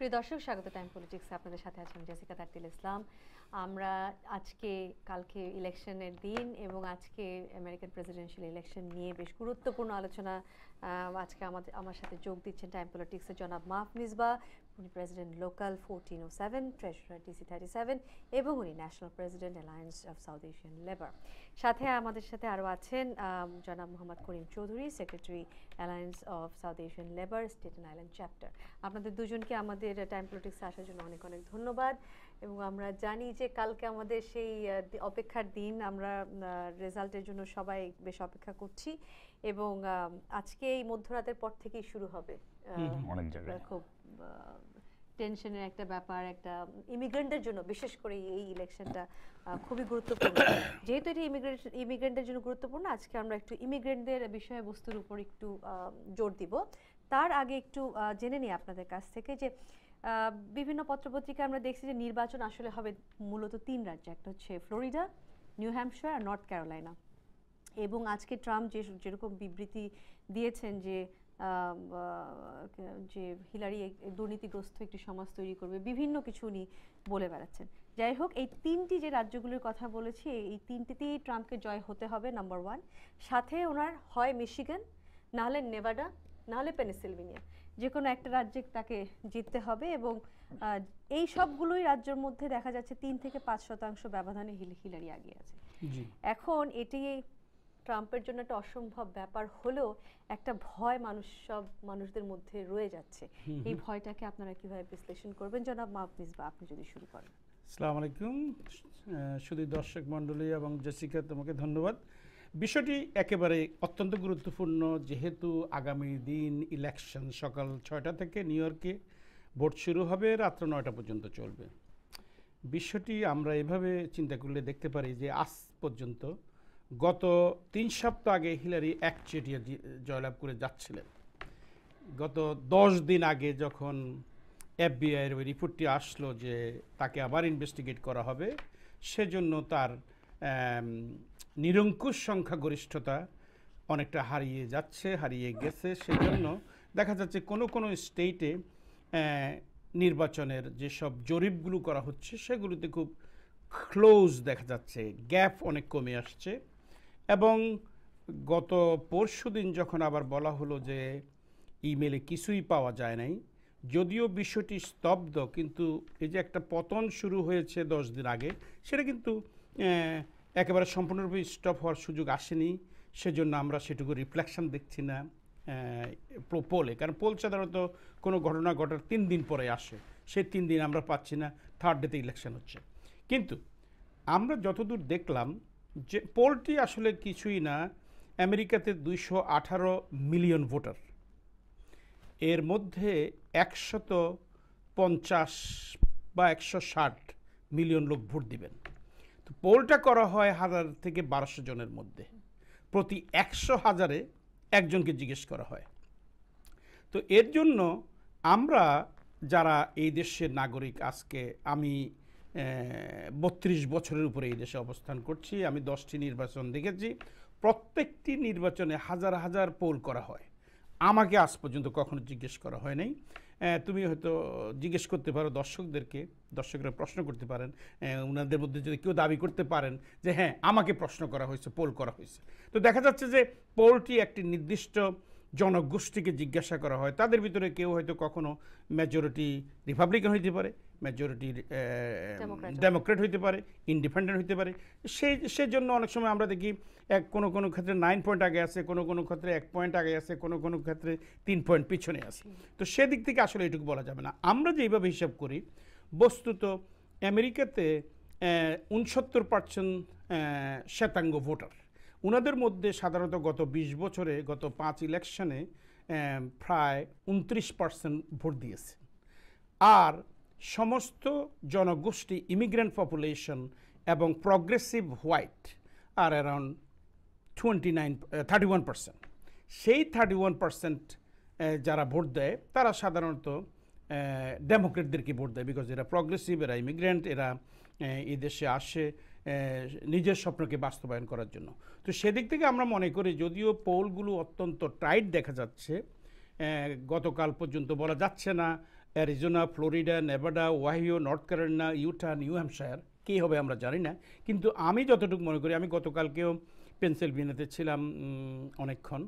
প্রিয় দর্শক, স্বাগত টাইম পলিটিক্সে। আপনাদের সাথে আছেন জেসিকা তারতিল ইসলাম। আমরা কালকে ইলেকশনের দিন এবং আজকে আমেরিকান প্রেসিডেন্সিয়াল ইলেকশন নিয়ে বেশ গুরুত্বপূর্ণ আলোচনা আজকে আমার সাথে যোগ দিচ্ছেন টাইম পলিটিক্সের জনাব মাহফুজ মিসবাহ। উনি প্রেসিডেন্ট লোকাল 1407, ট্রেজারার DC 37 এবং উনি national president alliance of South Asian labour. সাথে আমাদের সাথে আরও আছেন জনাব Mohammad Karim Chowdhury, secretary alliance of South Asian labour Staten Island chapter. আপনাদের দুজনকে আমাদের টাইম পলিটিক্সে আসার জন্য অনেক অনেক ধন্যবাদ। এবং আমরা জানি যে কালকে আমাদের সেই অপেক্ষার দিন, আমরা রেজাল্টের জন্য সবাই বেশ অপেক্ষা করছি এবং আজকে এই মধ্যরাতের পর থেকেই শুরু হবে অনেক জায়গায় খুব টেনশনের একটা ব্যাপার। একটা ইমিগ্রেন্টদের জন্য বিশেষ করে এই ইলেকশনটা খুবই গুরুত্বপূর্ণ। যেহেতু এটি ইমিগ্রেন্টদের জন্য গুরুত্বপূর্ণ, আজকে আমরা একটু ইমিগ্রেন্টদের বিষয়বস্তুর উপর একটু জোর দিব। তার আগে একটু জেনে নিই আপনাদের কাছ থেকে যে বিভিন্ন পত্রপত্রিকা আমরা দেখছি যে নির্বাচন আসলে হবে মূলত 3 রাজ্যে, একটা হচ্ছে ফ্লোরিডা, নিউ হ্যাম্পশায়ার আর নর্থ ক্যারোলাইনা। এবং আজকে ট্রাম্প যেরকম বিবৃতি দিয়েছেন যে হিলারি দুর্নীতিগ্রস্ত একটি সমাজ তৈরি করবে, বিভিন্ন কিছু উনি বলে বেড়াচ্ছেন। যাই হোক, এই 3টি যে রাজ্যগুলোর কথা বলেছি, এই 3টিতেই ট্রাম্পকে জয় হতে হবে, নাম্বার 1। সাথে ওনার হয় মিশিগান, নাহলে নেভাডা, নাহলে পেনিসিলভেনিয়া, যে কোনো একটা রাজ্যে তাকে জিততে হবে। এবং এই সবগুলোই রাজ্যের মধ্যে দেখা যাচ্ছে 3 থেকে 5% ব্যবধানে হিলারি এগিয়ে আছে। এখন এটি ট্রাম্পের জন্য একটা অসম্ভব ব্যাপার হলেও একটা ভয় মানুষদের মধ্যে রয়ে যাচ্ছে। এই ভয়টাকে আপনারা কিভাবে বিশ্লেষণ করবেন? জনাব মাহফুজ মিসবাহ, আপনি যদি শুরু করেন। আসসালামু আলাইকুম শুধু দর্শক মণ্ডলী এবং জেসিকা, তোমাকে ধন্যবাদ। বিষয়টি একেবারে অত্যন্ত গুরুত্বপূর্ণ, যেহেতু আগামী দিন ইলেকশন সকাল 6টা থেকে নিউ ইয়র্কে ভোট শুরু হবে, রাত্র 9টা পর্যন্ত চলবে। বিষয়টি আমরা এভাবে চিন্তা করলে দেখতে পারি যে আজ পর্যন্ত গত 3 সপ্তাহ আগে হিলারি একচেটিয়া জয়লাভ করে যাচ্ছিলেন। গত 10 দিন আগে যখন FBI-এর ওই রিপোর্টটি আসলো যে তাকে আবার ইনভেস্টিগেট করা হবে, সেজন্য তার নিরঙ্কুশ সংখ্যাগরিষ্ঠতা অনেকটা হারিয়ে গেছে। সেজন্য দেখা যাচ্ছে কোনো স্টেটে নির্বাচনের যেসব জরিপগুলো করা হচ্ছে সেগুলোতে খুব ক্লোজ দেখা যাচ্ছে, গ্যাপ অনেক কমে আসছে। এবং গত পরশুদিন যখন আবার বলা হলো যে ইমেলে কিছুই পাওয়া যায় নাই, যদিও বিষয়টি স্তব্ধ, কিন্তু এই যে একটা পতন শুরু হয়েছে 10 দিন আগে, সেটা কিন্তু একেবারে সম্পূর্ণরূপে স্টপ হওয়ার সুযোগ আসেনি। সেজন্য আমরা সেটুকু রিফ্লেকশন দেখছি না পোলে, কারণ পোল সাধারণত কোনো ঘটনা ঘটার 3 দিন পরে আসে, সেই 3 দিন আমরা পাচ্ছি না। 3rd ডেতে ইলেকশন হচ্ছে। কিন্তু আমরা যতদূর দেখলাম যে পোলটি আসলে কিছুই না। আমেরিকাতে 218 মিলিয়ন ভোটার, এর মধ্যে 150 বা 160 মিলিয়ন লোক ভোট দিবেন। তো পোলটা করা হয় 1000 থেকে 1200 জনের মধ্যে, প্রতি 100,000-এ একজনকে জিজ্ঞেস করা হয়। তো এর জন্য আমরা যারা এই দেশের নাগরিক, আজকে আমি 32 বছরের উপরে এই দেশে অবস্থান করছি, আমি 10টি নির্বাচন দেখেছি। প্রত্যেকটি নির্বাচনে হাজার হাজার পোল করা হয়। আমাকে আজ পর্যন্ত কখনো জিজ্ঞেস করা হয় নাই। তুমি হয়তো জিজ্ঞেস করতে পারো দর্শকদেরকে, দর্শকরা প্রশ্ন করতে পারেন, ওনাদের মধ্যে যদি কেউ দাবি করতে পারেন যে হ্যাঁ আমাকে প্রশ্ন করা হয়েছে, পোল করা হয়েছে। তো দেখা যাচ্ছে যে পোলটি একটি নির্দিষ্ট জনগোষ্ঠীকে জিজ্ঞাসা করা হয়। তাদের ভিতরে কেউ হয়তো কখনো মেজরিটি রিপাবলিকান হইতে পারে, মেজরিটি ডেমোক্রেট হইতে পারে, ইন্ডিপেন্ডেন্ট হইতে পারে। সেই জন্য অনেক সময় আমরা দেখি কোনো ক্ষেত্রে 9 পয়েন্ট আগে আছে, কোনো ক্ষেত্রে 1 পয়েন্ট আগে আছে, কোনো ক্ষেত্রে 3 পয়েন্ট পিছনে আছে। তো সেদিক থেকে আসলে এটুকু বলা যাবে না। আমরা যেভাবে হিসাব করি, বস্তুত আমেরিকাতে 69% শ্বেতাঙ্গ ভোটার। ওনাদের মধ্যে সাধারণত গত 20 বছরে, গত 5 ইলেকশনে প্রায় 29% ভোট দিয়েছে। আর সমস্ত জনগোষ্ঠী, ইমিগ্রেন্ট পপুলেশন এবং প্রগ্রেসিভ হোয়াইট আর অ্যারাউন্ড 31%। সেই 31% যারা ভোট দেয় তারা সাধারণত ডেমোক্রেটদেরকে ভোট দেয়, বিকজ এরা প্রগ্রেসিভ, এরা ইমিগ্রেন্ট, এরা এই দেশে আসে নিজের স্বপ্নকে বাস্তবায়ন করার জন্য। তো সেদিক থেকে আমরা মনে করি, যদিও পোলগুলো অত্যন্ত টাইট দেখা যাচ্ছে, গতকাল পর্যন্ত বলা যাচ্ছে না Arizona, Florida, Nevada, Ohio, North Carolina, Utah, New Hampshire কে হবে আমরা জানি না, কিন্তু আমি যতটুকু মনে করি, আমি গতকালকেও পেনসিলভেনিয়াতে ছিলাম অনেকক্ষণ,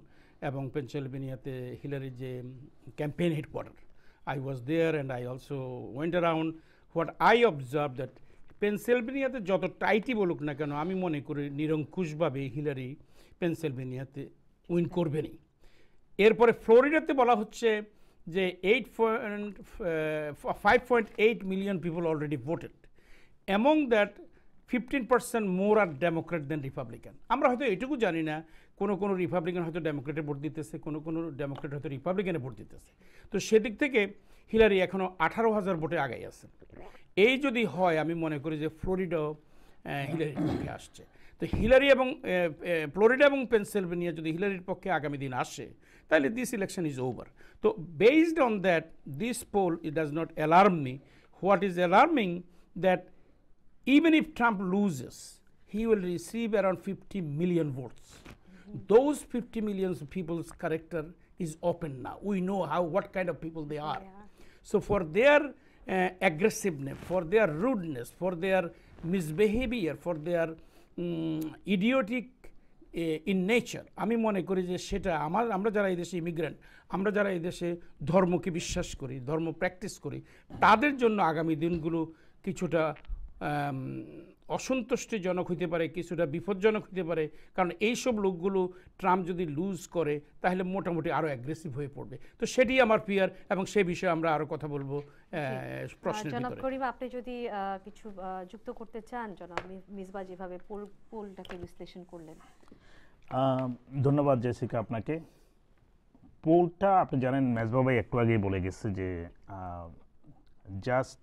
এবং পেনসিলভেনিয়াতে হিলারির যে campaign headquarter, I was there and I also went around. What I observed that পেনসিলভেনিয়াতে যত টাইটই বলুক না কেন, আমি মনে করি নিরঙ্কুশভাবে হিলারি পেনসিলভেনিয়াতে উইন করবেনই। এরপরে ফ্লোরিডাতে বলা হচ্ছে যে 5.8 million people already voted, among that 15% more are Democrat than Republican. আমরা হয়তো এটুকু জানি না, কোনো রিপাবলিকান হয়তো ডেমোক্রেটে ভোট দিতেছে, কোনো ডেমোক্রেট হয়তো রিপাবলিকানে ভোট দিতেছে। তো সেদিক থেকে হিলারি এখনও 18,000 ভোটে আগাই আছে। এই যদি হয়, আমি মনে করি যে ফ্লোরিডাও হিলারির পক্ষে আসছে। তো হিলারি এবং ফ্লোরিডা এবং পেনসিলভেনিয়া যদি হিলারির পক্ষে আগামী দিন আসে, তাহলে দিস ইলেকশন ইজ ওভার। তো based on that, this poll it does not alarm me. What is alarming that even if Trump loses, he will receive around 50 million votes. Those 50 million people's character is open now. We know what kind of people they are. So for their aggressiveness, for their rudeness, for their misbehavior, for their idiotic in nature, আমি মনে করি যে সেটা আমরা যারা এই দেশে immigrant, আমরা যারা এই দেশে ধর্মকে বিশ্বাস করি, ধর্ম প্র্যাকটিস করি, তাদের জন্য আগামী দিনগুলো কিছুটা অসন্তুষ্টিজনক হতে পারে, কিছুটা বিপজ্জনক হতে পারে। কারণ এইসব লোকগুলো ট্রাম্প যদি লুজ করে, তাহলে মোটামুটি আরও অ্যাগ্রেসিভ হয়ে পড়বে। তো সেটি আমার ফিয়ার, এবং সেই বিষয়ে আমরা আরও কথা বলবো প্রশ্নের জনাব ভিতরে। করিম, আপনি যদি কিছু যুক্ত করতে চান, জনাব মিসবাহ যেভাবে পোলটাকে বিশ্লেষণ করলেন। ধন্যবাদ জেসিকা আপনাকে। পোলটা আপনি জানেন, মেজবাহ ভাই একটু আগেই বলে গেছে যে জাস্ট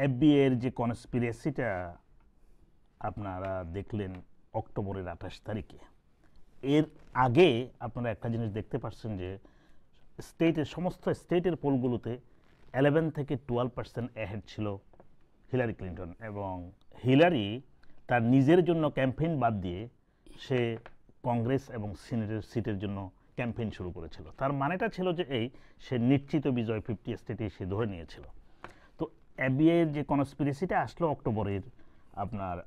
এফবিআই এর যে কনস্পিরেসিটা আপনারা দেখলেন অক্টোবরের 28 তারিখে, এর আগে আপনারা একটা জিনিস দেখতে পাচ্ছেন যে সমস্ত স্টেটের পোলগুলোতে 11 থেকে 12% অ্যাহেড ছিল হিলারি ক্লিন্টন, এবং হিলারি তার নিজের জন্য ক্যাম্পেইন বাদ দিয়ে সে কংগ্রেস এবং সিনেটের সিটের জন্য ক্যাম্পেইন শুরু করেছিল। তার মানেটা ছিল যে সে নিশ্চিত বিজয় 50 স্টেটে সে ধরে নিয়েছিল। তো এফবিআই এর যে কনস্পিরেসিটা আসলো অক্টোবরের আপনার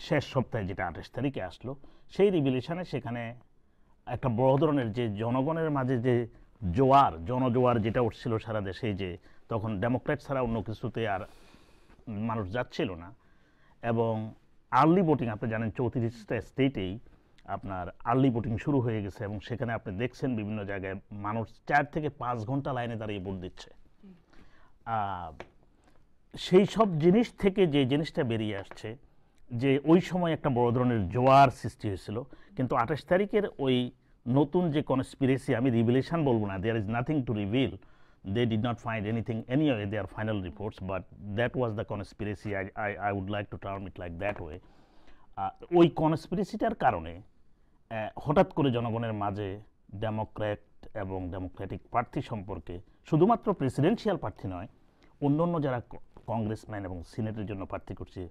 শেষ সপ্তাহে, যেটা 28 তারিখে আসলো, সেই রিভিলেশনে সেখানে একটা বড় ধরনের যে জনগণের মাঝে যে জনজোয়ার যেটা উঠছিল সারা দেশে, যে তখন ডেমোক্র্যাট ছাড়া অন্য কিছুতে আর মানুষ যাচ্ছিল না, এবং আর্লি ভোটিং আপনি জানেন 34টা স্টেটেই আপনার আর্লি ভোটিং শুরু হয়ে গেছে, এবং সেখানে আপনি দেখছেন বিভিন্ন জায়গায় মানুষ 4 থেকে 5 ঘন্টা লাইনে দাঁড়িয়ে ভোট দিচ্ছে। সেই সব জিনিস থেকে যে জিনিসটা বেরিয়ে আসছে যে ওই সময় একটা বড় ধরনের জোয়ার সৃষ্টি হয়েছিল, কিন্তু 28 তারিখের ওই নতুন যে কনস্পিরেসি, আমি রিভিলেশন বলবো না, there is nothing to reveal, they did not find anything anyway in their final reports, but that was the conspiracy. I would like to term it like that way. ওই কনস্পিরেসিটার কারণে হঠাৎ করে জনগণের মাঝে Democrat এবং Democratic প্রার্থী সম্পর্কে, শুধুমাত্র প্রেসিডেন্সিয়াল প্রার্থী নয়, অন্যান্য যারা কংগ্রেসম্যান এবং সিনেটের জন্য প্রার্থী করছে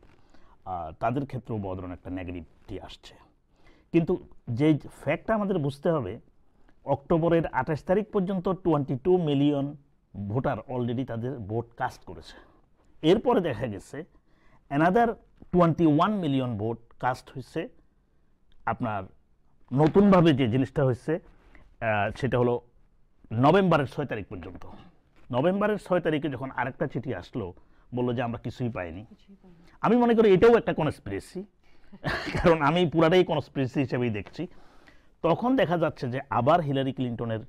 তাদের ক্ষেত্রেও বড় ধরনের একটা নেগেটিভিটি আসছে। কিন্তু যে ফ্যাক্টটা আমাদের বুঝতে হবে, অক্টোবরের 28 তারিখ পর্যন্ত 22 মিলিয়ন ভোটার অলরেডি তাদের ভোট কাস্ট করেছে। এরপরে দেখা গেছে অ্যানাদার 21 মিলিয়ন ভোট কাস্ট হয়েছে আপনার নতুনভাবে যে জিনিসটা হয়েছে সেটা হলো নভেম্বরের 6 তারিখ পর্যন্ত। নভেম্বরের 6 তারিখে যখন আরেকটা চিঠি আসলো, বললো যে আমরা কিছুই পাইনি, আমি মনে করি এটাও একটা কনস্পিরেসি, কারণ আমি পুরাটাই কনস্পিরেসি হিসেবেই দেখছি। তখন দেখা যাচ্ছে যে আবার হিলারি ক্লিন্টনের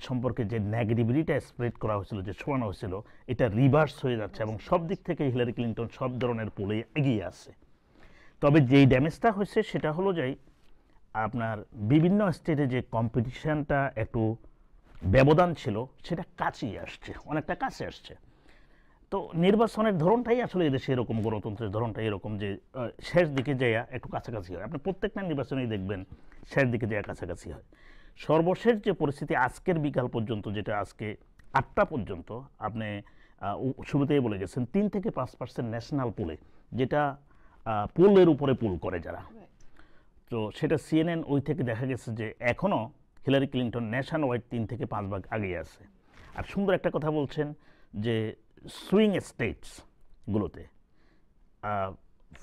সম্পর্কে যে নেগেটিভিটিটা স্প্রেড করা হয়েছিল, যে শোনানো হয়েছিল, এটা রিভার্স হয়ে যাচ্ছে, এবং সব দিক থেকে হিলারি ক্লিন্টন সব ধরনের পোলে এগিয়ে আছে। তবে যেই ড্যামেজটা হয়েছে সেটা হলো যে আপনার বিভিন্ন স্টেটে যে কম্পিটিশনটা একটু ব্যবধান ছিল, সেটা কাছেই আসছে, অনেকটা কাছে আসছে। তো নির্বাচনের ধরনটাই আসলে এদেশে এরকম, গণতন্ত্রের ধরনটাই এরকম যে শেষ দিকে যাইয়া একটু কাছাকাছি হয়। আপনি প্রত্যেকটা নির্বাচনেই দেখবেন শেষ দিকে যাইয়া কাছাকাছি হয়। সর্বশেষ যে পরিস্থিতি আজকের বিকাল পর্যন্ত, যেটা আজকে 8টা পর্যন্ত, আপনি শুরুতেই বলে গেছেন 3 থেকে 5% ন্যাশনাল পোলে, যেটা পোলের উপরে পোল করে যারা, তো সেটা CNN ওই থেকে দেখা গেছে যে এখনও হিলারি ক্লিন্টন ন্যাশন ওয়াইড 3 থেকে 5 ভাগ আগিয়ে আছে। আর সুন্দর একটা কথা বলছেন যে সুইং স্টেটসগুলোতে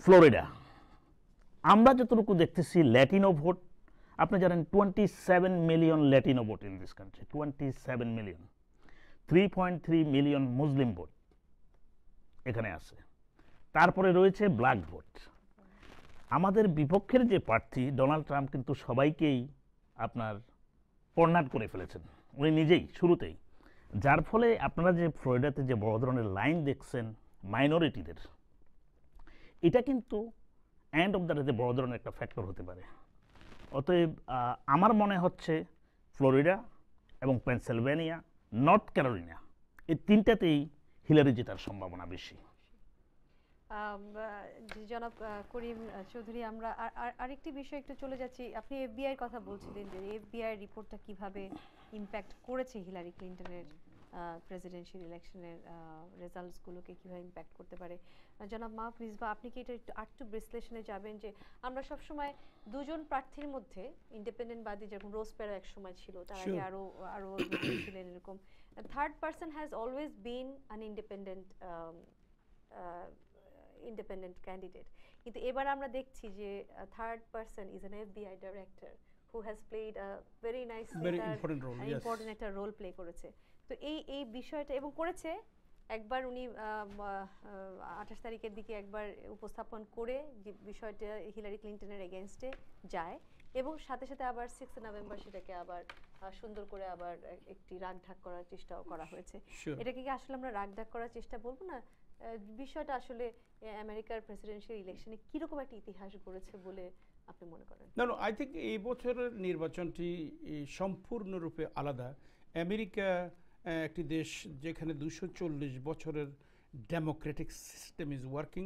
ফ্লোরিডা, আমরা যতটুকু দেখতেছি ল্যাটিনো ভোট, আপনি জানেন 27 million Latino vote in this country, 27 million, 3.3 million Muslim vote এখানে আছে। তারপরে রয়েছে ব্ল্যাক ভোট। আমাদের বিপক্ষের যে প্রার্থী ডোনাল্ড ট্রাম্প কিন্তু সবাইকেই আপনার কর্নার করে ফেলেছেন উনি নিজেই শুরুতেই, যার ফলে আপনারা যে ফ্লোরিডাতে যে বড় ধরনের লাইন দেখছেন মাইনরিটিদের, এটা কিন্তু এন্ড অফ দ্য ডেতে বড় ধরনের একটা ফ্যাক্টর হতে পারে। অতএব আমার মনে হচ্ছে ফ্লোরিডা এবং পেনসিলভেনিয়া, নর্থ ক্যারোলিনা, এই তিনটাতেই হিলারি জেতার সম্ভাবনা বেশি। জনাব করিম চৌধুরী, আমরা আরেকটি বিষয় একটু চলে যাচ্ছি। আপনি এফবিআই কথা বলছিলেন যে এফবিআই রিপোর্টটা কিভাবে ইম্প্যাক্ট করেছে হিলারি ক্লিন্টনের প্রেসিডেন্সিয়াল ইলেকশনের রেজাল্টসগুলোকে কীভাবে ইম্প্যাক্ট করতে পারে। জনাব মাহফুজ মিসবাহ, আপনি কি এটা একটু বিশ্লেষণে যাবেন যে আমরা সবসময় দুজন প্রার্থীর মধ্যে ইন্ডিপেন্ডেন্টবাদী, যেরকম রোজ পেরো এক সময় ছিল, তার আগে আরও ছিলেন এরকম, third person has always been an independent candidate, কিন্তু এবার আমরা দেখছি যে third person is an FBI director who has played a very nice important একটা রোল প্লে করেছে। তো এই বিষয়টা এবং করেছে একবার উনি 28 তারিখের দিকে একবার উপস্থাপন করে যে বিষয়টা হিলারি ক্লিন্টনের এগেনস্টে যায়, এবং সাথে সাথে আবার 6 নভেম্বর সেটাকে আবার সুন্দর করে আবার একটি রাগঢাক করার চেষ্টাও করা হয়েছে। এটাকে কি আসলে আমরা রাগঢাক করার চেষ্টা বলবো না? বিষয়টা আসলে আমেরিকার প্রেসিডেন্সিয়াল ইলেকশনে কিরকম একটা ইতিহাস গড়েছে বলে আপনি মনে করেন? না, আই থিঙ্ক এই বছরের নির্বাচনটি সম্পূর্ণরূপে আলাদা। আমেরিকা একটি দেশ যেখানে 240 বছরের Democratic system is working.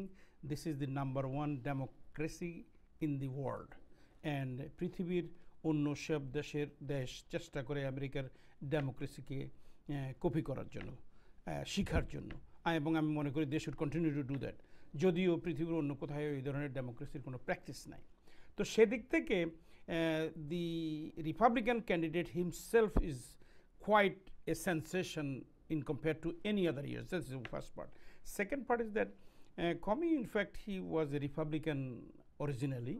This is the number 1 democracy in the world, and পৃথিবীর অন্য সব দেশ চেষ্টা করে আমেরিকার ডেমোক্রেসিকে কপি করার জন্য, শিখার জন্য, এবং আমি মনে করি they should continue to do that, যদিও পৃথিবীর অন্য কোথাও এই ধরনের ডেমোক্রেসির কোনো প্র্যাকটিস নাই। তো সেদিক থেকে the Republican candidate himself is quite a sensation in compared to any other years. That's the first part. Second part is that Comey, in fact, he was a Republican originally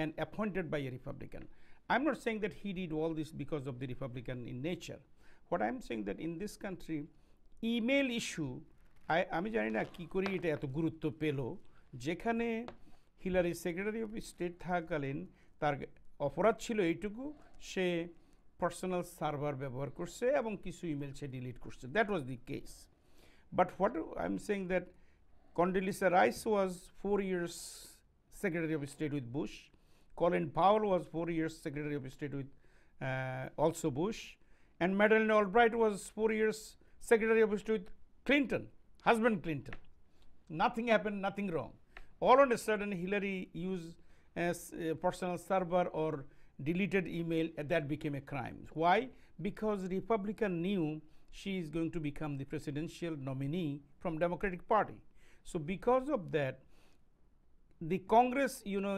and appointed by a Republican. I'm not saying that he did all this because of the Republican in nature. What I'm saying that in this country, email issue, আমি জানি না কি করে এটা এত গুরুত্ব পেল, যেখানে হিলারি সেক্রেটারি অফ স্টেট থাকাকালীন তার অপরাধ ছিল এইটুকু, সে পার্সোনাল সার্ভার ব্যবহার করছে এবং কিছু ইমেল সে ডিলিট করছে। That was the case. But what I am saying that Condoleezza Rice was 4 years secretary of state with Bush, Colin Powell was 4 years secretary of state with also Bush, and Madeleine Albright was 4 years secretary of state with Clinton, husband Clinton. Nothing happened, nothing wrong. All on a sudden Hillary used as a personal server or deleted email, and that became a crime. Why? Because Republican knew she is going to become the presidential nominee from Democratic Party. So because of that, the Congress,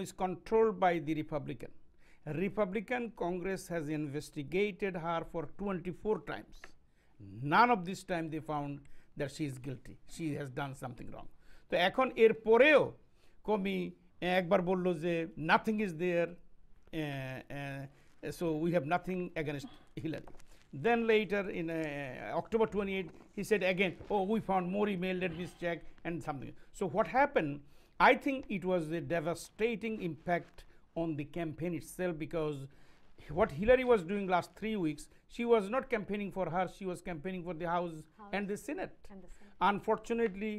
is controlled by the Republican. Republican Congress has investigated her for 24 times. None of this time they found that she is guilty. She has done something wrong. তো এখন এর পরেও কমি একবার বলল যে nothing is there, so we have nothing against Hillary. Then later in October 28, he said again, oh, we found more email, let me check, and something. So what happened, I think it was a devastating impact on the campaign itself, because what Hillary was doing last 3 weeks, she was not campaigning for her, she was campaigning for the House and the Senate. Unfortunately,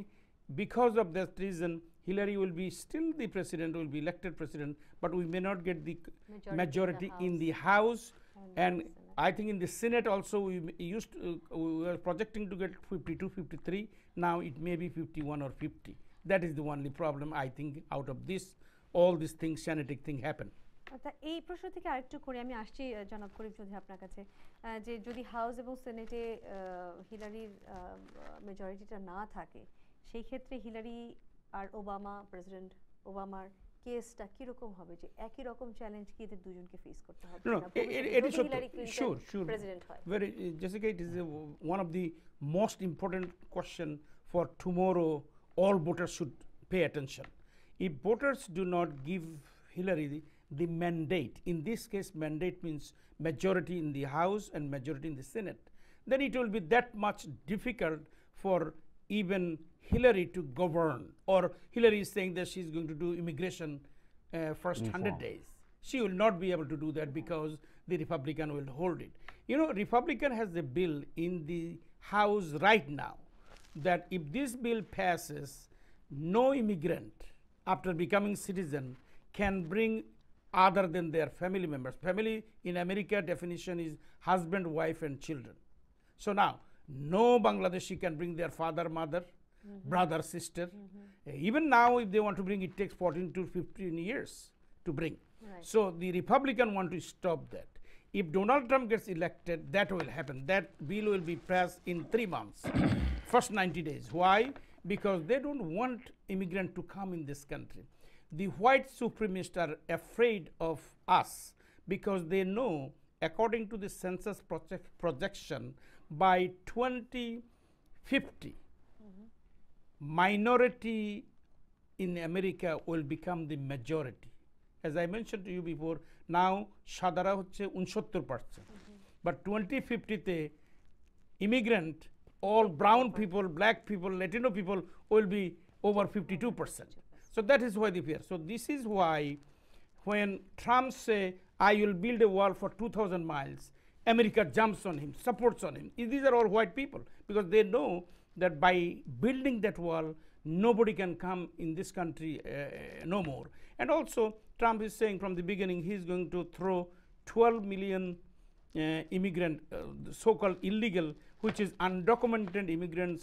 because of that reason, Hillary will be still the president, will be elected president, but we may not get the majority in the House, and I think in the Senate also we were projecting to get 52, 53. Now it may be 51 or 50. That is the only problem, I think, out of this, all these things, Sanitic thing happen. এই প্রশ্ন থেকে আরেকটু করে আমি আসছি জনাব করিম চৌধুরী আপনার কাছে, যে যদি হাউস এবং সেনেটে হিলারির মেজরিটিটা না থাকে, সেই ক্ষেত্রে হিলারি আর প্রেসিডেন্ট ওবামার কেসটা কিরকম হবে, যে একই রকম চ্যালেঞ্জ কি এদের দুজনকে ফেস করতে হবে No, কিনা ভবিষ্যতে it is যদি হিলারি ক্লিনটন sure. প্রেসিডেন্ট হয়? Very, Jessica, it is one of the most important question for tomorrow. All voters should pay attention. If voters do not give Hillary the mandate, in this case, mandate means majority in the House and majority in the Senate, then it will be that much difficult for even Hillary to govern. Or Hillary is saying that she's going to do immigration first 100 days. She will not be able to do that because the Republican will hold it. You know, Republican has a bill in the House right now that if this bill passes, no immigrant after becoming citizen can bring other than their family members. Family in America definition is husband, wife, and children. So now, no Bangladeshi can bring their father, mother, brother, sister. Even now, if they want to bring, it takes 14 to 15 years to bring. Right. So the Republican want to stop that. If Donald Trump gets elected, that will happen. That bill will be passed in 3 months, first 90 days. Why? Because they don't want immigrant to come in this country. The white supremacists are afraid of us because they know, according to the census projection, by 2050, minority in America will become the majority. As I mentioned to you before, now সাদারা হচ্ছে 69%, but 2050 তে immigrant, all brown people, black people, Latino people will be over 52%. So that is why the fear. So this is why when Trump say, I will build a wall for 2,000 miles, America jumps on him, supports on him. These are all white people because they know that by building that wall, nobody can come in this country no more. And also, Trump is saying from the beginning he is going to throw 12 million immigrant, so-called illegal, which is undocumented immigrants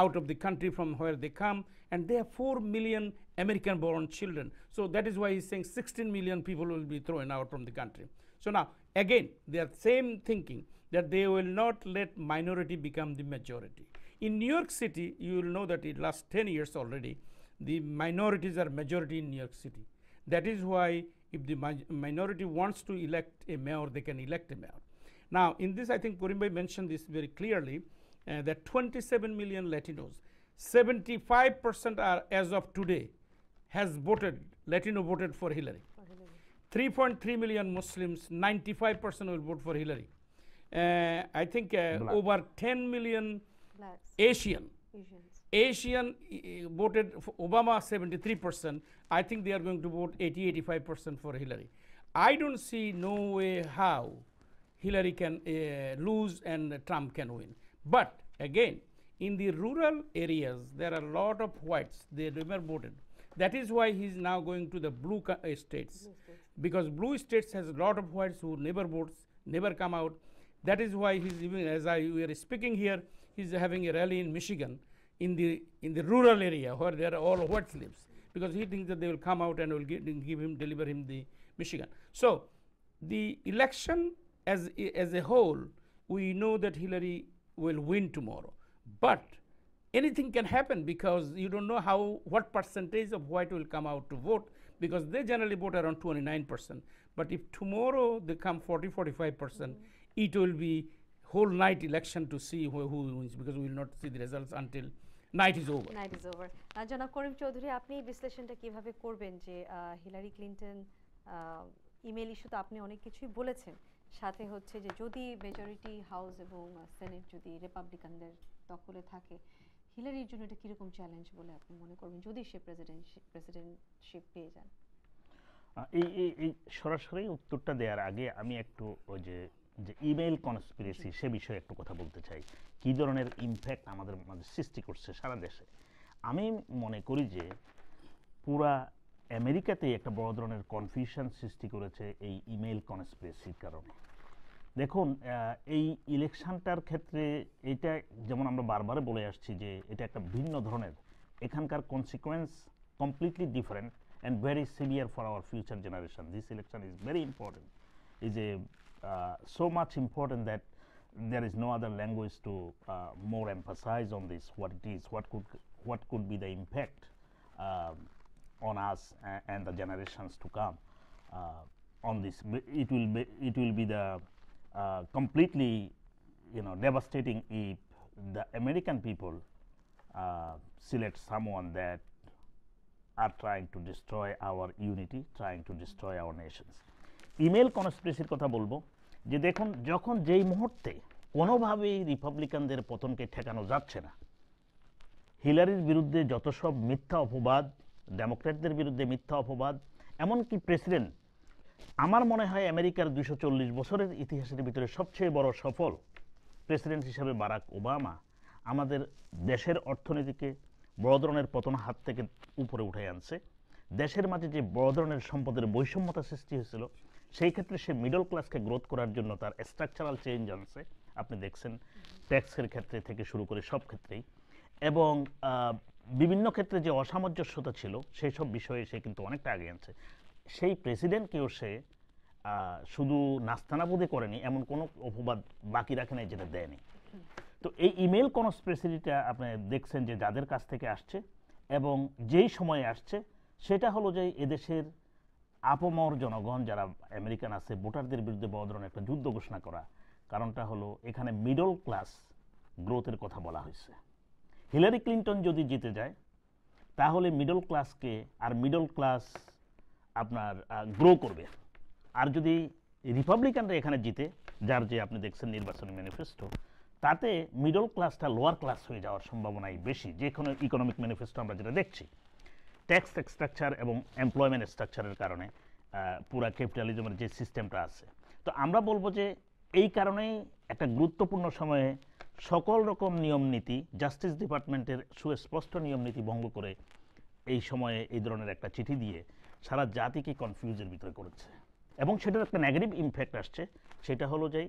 out of the country from where they come, and they have 4 million American-born children. So that is why he's saying 16 million people will be thrown out from the country. So now, again, they are same thinking that they will not let minority become the majority. In New York City, you will know that in last 10 years already, the minorities are majority in New York City. That is why if the minority wants to elect a mayor, they can elect a mayor. Now, in this, I think Karim Bhai mentioned this very clearly, that 27 million Latinos, 75% are, as of today, has voted, Latino voted for Hillary. 3.3 million Muslims, 95% will vote for Hillary. I think over 10 million Blacks, Asians Asians. voted for Obama 73%. I think they are going to vote 80-85% for Hillary. I don't see no way how Hillary can lose and Trump can win. But again, in the rural areas, there are a lot of whites. They never voted. That is why he's now going to the blue states. Because blue states has a lot of whites who never votes, never come out. That is why he's even, as we are speaking here, he's having a rally in Michigan in the rural area where there are all whites lives, because he thinks that they will come out and will deliver him the Michigan. So the election as a whole, we know that Hillary will win tomorrow, but anything can happen because you don't know what percentage of white will come out to vote, because they generally vote around 29%. But if tomorrow they come 40-45%, it will be whole night election to see who wins, because we will not see the results until night is over. Night is over. জনাব করিম চৌধুরী, আপনি বিশ্লেষণটা কিভাবে করবেন যে Hillary Clinton email ইস্যুতে আপনি অনেক কিছুই বলেছেন, সাথে হচ্ছে যে যদি মেজরিটি হাউস এবং সেনেট যদি রিপাবলিকানদের দখলে থাকে, হিলারির জন্য এটা কিরকম চ্যালেঞ্জ বলে আপনি মনে করবেন যদি সে প্রেসিডেন্টশিপ পেয়ে যান? এই সরাসরি উত্তরটা দেওয়ার আগে আমি একটু ওই যে ইমেইল কনস্পিরেসি সে বিষয়ে একটু কথা বলতে চাই, কী ধরনের ইমপ্যাক্ট আমাদের মাঝে সৃষ্টি করছে সারা দেশে। আমি মনে করি যে পুরা আমেরিকাতেই একটা বড় ধরনের কনফিউশন সৃষ্টি করেছে এই ইমেইল কনস্পিরেসির কারণে। দেখুন, এই ইলেকশনটার ক্ষেত্রে এটা যেমন আমরা বারবার বলে আসছি যে এটা একটা ভিন্ন ধরনের, এখানকার consequence completely different and very severe for our future generation. This election is very important, is so much important that there is no other language to more emphasize on this, what it is, what could be the impact on us and the generations to come on this. It will be the completely, devastating if the American people select someone that are trying to destroy our unity, trying to destroy our nations. Email কনস্পিরেসির কথা বলবো যে দেখুন, যখন যেই মুহূর্তে কোনোভাবেই রিপাবলিকানদের পতনকে ঠেকানো যাচ্ছে না, হিলারির বিরুদ্ধে যত সব মিথ্যা অপবাদ, ডেমোক্র্যাটদের বিরুদ্ধে মিথ্যা অপবাদ, এমনকি প্রেসিডেন্ট, আমার মনে হয় আমেরিকার 240 বছরের ইতিহাসের ভিতরে সবচেয়ে বড় সফল প্রেসিডেন্ট হিসেবে বারাক ওবামা আমাদের দেশের অর্থনীতিকে বড় ধরনের পতন হাত থেকে উপরে উঠে আনছে। দেশের মাঝে যে বড় ধরনের সম্পদের বৈষম্যতা সৃষ্টি হয়েছিল, সেই ক্ষেত্রে সে মিডল ক্লাসকে গ্রোথ করার জন্য তার স্ট্রাকচারাল চেঞ্জ আনছে। আপনি দেখছেন ট্যাক্সের ক্ষেত্রে থেকে শুরু করে সব ক্ষেত্রেই, এবং বিভিন্ন ক্ষেত্রে যে অসামঞ্জস্যতা ছিল সেই সব বিষয়ে সে কিন্তু অনেকটা আগে আনছে। সেই প্রেসিডেন্টকেও সে শুধু নাস্তানাবুদে করেনি, এমন কোনো অপবাদ বাকি রাখে নাই যেটা দেয়নি। তো এই ইমেল কনস্পিরেসিটা আপনি দেখছেন যে যাদের কাছ থেকে আসছে এবং যেই সময়ে আসছে, সেটা হলো যে এদেশের আপমর জনগণ যারা আমেরিকান আছে, ভোটারদের বিরুদ্ধে বড় ধরনের একটা যুদ্ধ ঘোষণা করা। কারণটা হলো এখানে মিডল ক্লাস গ্রোথের কথা বলা হয়েছে। হিলারি ক্লিন্টন যদি জিতে যায়, তাহলে মিডল ক্লাসকে আর মিডল ক্লাস আপনার গ্রো করবে। আর যদি রিপাবলিকানরা এখানে জিতে, যার যে আপনি দেখছেন নির্বাচনী ম্যানিফেস্টো, তাতে মিডল ক্লাসটা লোয়ার ক্লাস হয়ে যাওয়ার সম্ভাবনাই বেশি। যে কোনো ইকোনমিক ম্যানিফেস্টো আমরা যেটা দেখছি, ট্যাক্স স্ট্রাকচার এবং এমপ্লয়মেন্ট স্ট্রাকচারের কারণে পুরা ক্যাপিটালিজমের যে সিস্টেমটা আছে। তো আমরা বলবো যে এই কারণেই একটা গুরুত্বপূর্ণ সময়ে সকল রকম নিয়ম নীতি, জাস্টিস ডিপার্টমেন্টের সুস্পষ্ট নিয়ম নীতি ভঙ্গ করে এই সময়ে এই ধরনের একটা চিঠি দিয়ে সারা জাতিকে কনফিউজের ভিতরে করেছে, এবং সেটার একটা নেগেটিভ ইমপ্যাক্ট আসছে। সেটা হলো যে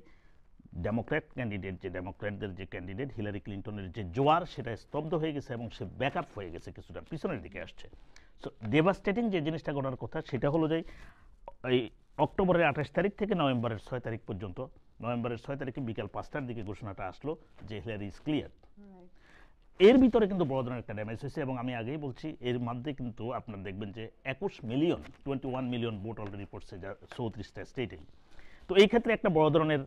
ডেমোক্র্যাটদের যে ক্যান্ডিডেট হিলারি ক্লিন্টনের যে জোয়ার, সেটা স্তব্ধ হয়ে গেছে এবং সে ব্যাকআপ হয়ে গেছে, কিছুটা পিছনের দিকে আসছে। সো ডেভাস্টেটিং যে জিনিসটা ঘটার কথা, সেটা হলো যে এই অক্টোবরের 28 তারিখ থেকে নভেম্বরের 6 তারিখ পর্যন্ত, নভেম্বরের 6 তারিখে বিকাল 5টার দিকে ঘোষণাটা আসলো যে হিলারি ইজ ক্লিয়ার। এর ভিতরে কিন্তু বড় ধরনের একটা ড্যামেজ হয়েছে, এবং আমি আগেই বলছি এর মধ্যে কিন্তু আপনারা দেখবেন যে 21 মিলিয়ন ভোট অলরেডি পড়ছে 34টা স্টেটেই। তো এই ক্ষেত্রে একটা বড় ধরনের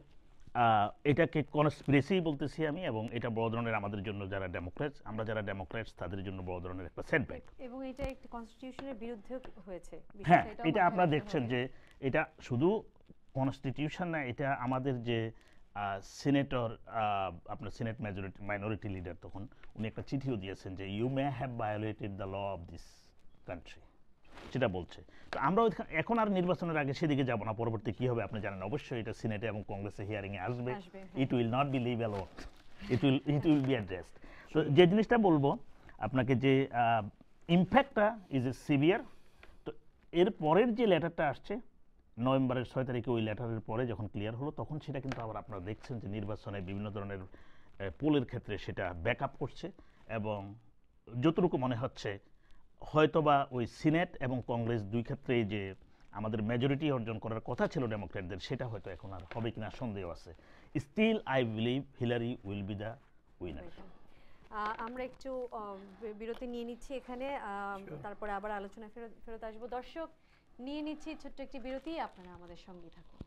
এটাকে কনস্পিরেসি বলতেছি আমি, এবং এটা বড় ধরনের আমাদের জন্য যারা ডেমোক্র্যাটস, আমরা যারা ডেমোক্র্যাটস, তাদের জন্য বড় ধরনের একটা সেটব্যাক। এবং এটা একটা কনস্টিটিউশনের বিরুদ্ধে হয়েছে। হ্যাঁ, এটা আপনারা দেখছেন যে এটা শুধু কনস্টিটিউশন না, এটা আমাদের যে সিনেটর, আপনার সিনেট মাইনরিটি লিডার, তখন উনি একটা চিঠিও দিয়েছেন যে you may have violated the law of this country, সেটা বলছে। তো আমরা এখন আর নির্বাচনের আগে সেদিকে যাব না, পরবর্তী কি হবে আপনি জানেন। অবশ্যই এটা সিনেটে এবং কংগ্রেসে হিয়ারিংয়ে আসবে। It will not be leave alone, it will be addressed. তো যে জিনিসটা বলবো আপনাকে, যে ইমপ্যাক্টটা ইজ এ সিভিয়ার। তো এর পরের যে লেটারটা আসছে নভেম্বরের 6 তারিখে, ওই লেটারের পরে যখন ক্লিয়ার হলো, তখন সেটা কিন্তু আবার আপনারা দেখছেন যে নির্বাচনে বিভিন্ন ধরনের পোলের ক্ষেত্রে সেটা ব্যাকআপ করছে, এবং যতটুকু মনে হচ্ছে হয়তোবা ওই সিনেট এবং কংগ্রেস দুই ক্ষেত্রেই যে আমাদের মেজরিটি অর্জন করার কথা ছিল ডেমোক্র্যাটদের, সেটা হয়তো এখন আর হবে কিনা সন্দেহ আছে। Still I believe Hillary will be the winner. আমরা একটু বিরতি নিয়ে নিচ্ছি এখানে, তারপরে আবার আলোচনায় ফেরত আসবো। দর্শক, নিয়ে নিচ্ছি ছোট্ট একটি বিরতি, আপনারা আমাদের সঙ্গে থাকুন।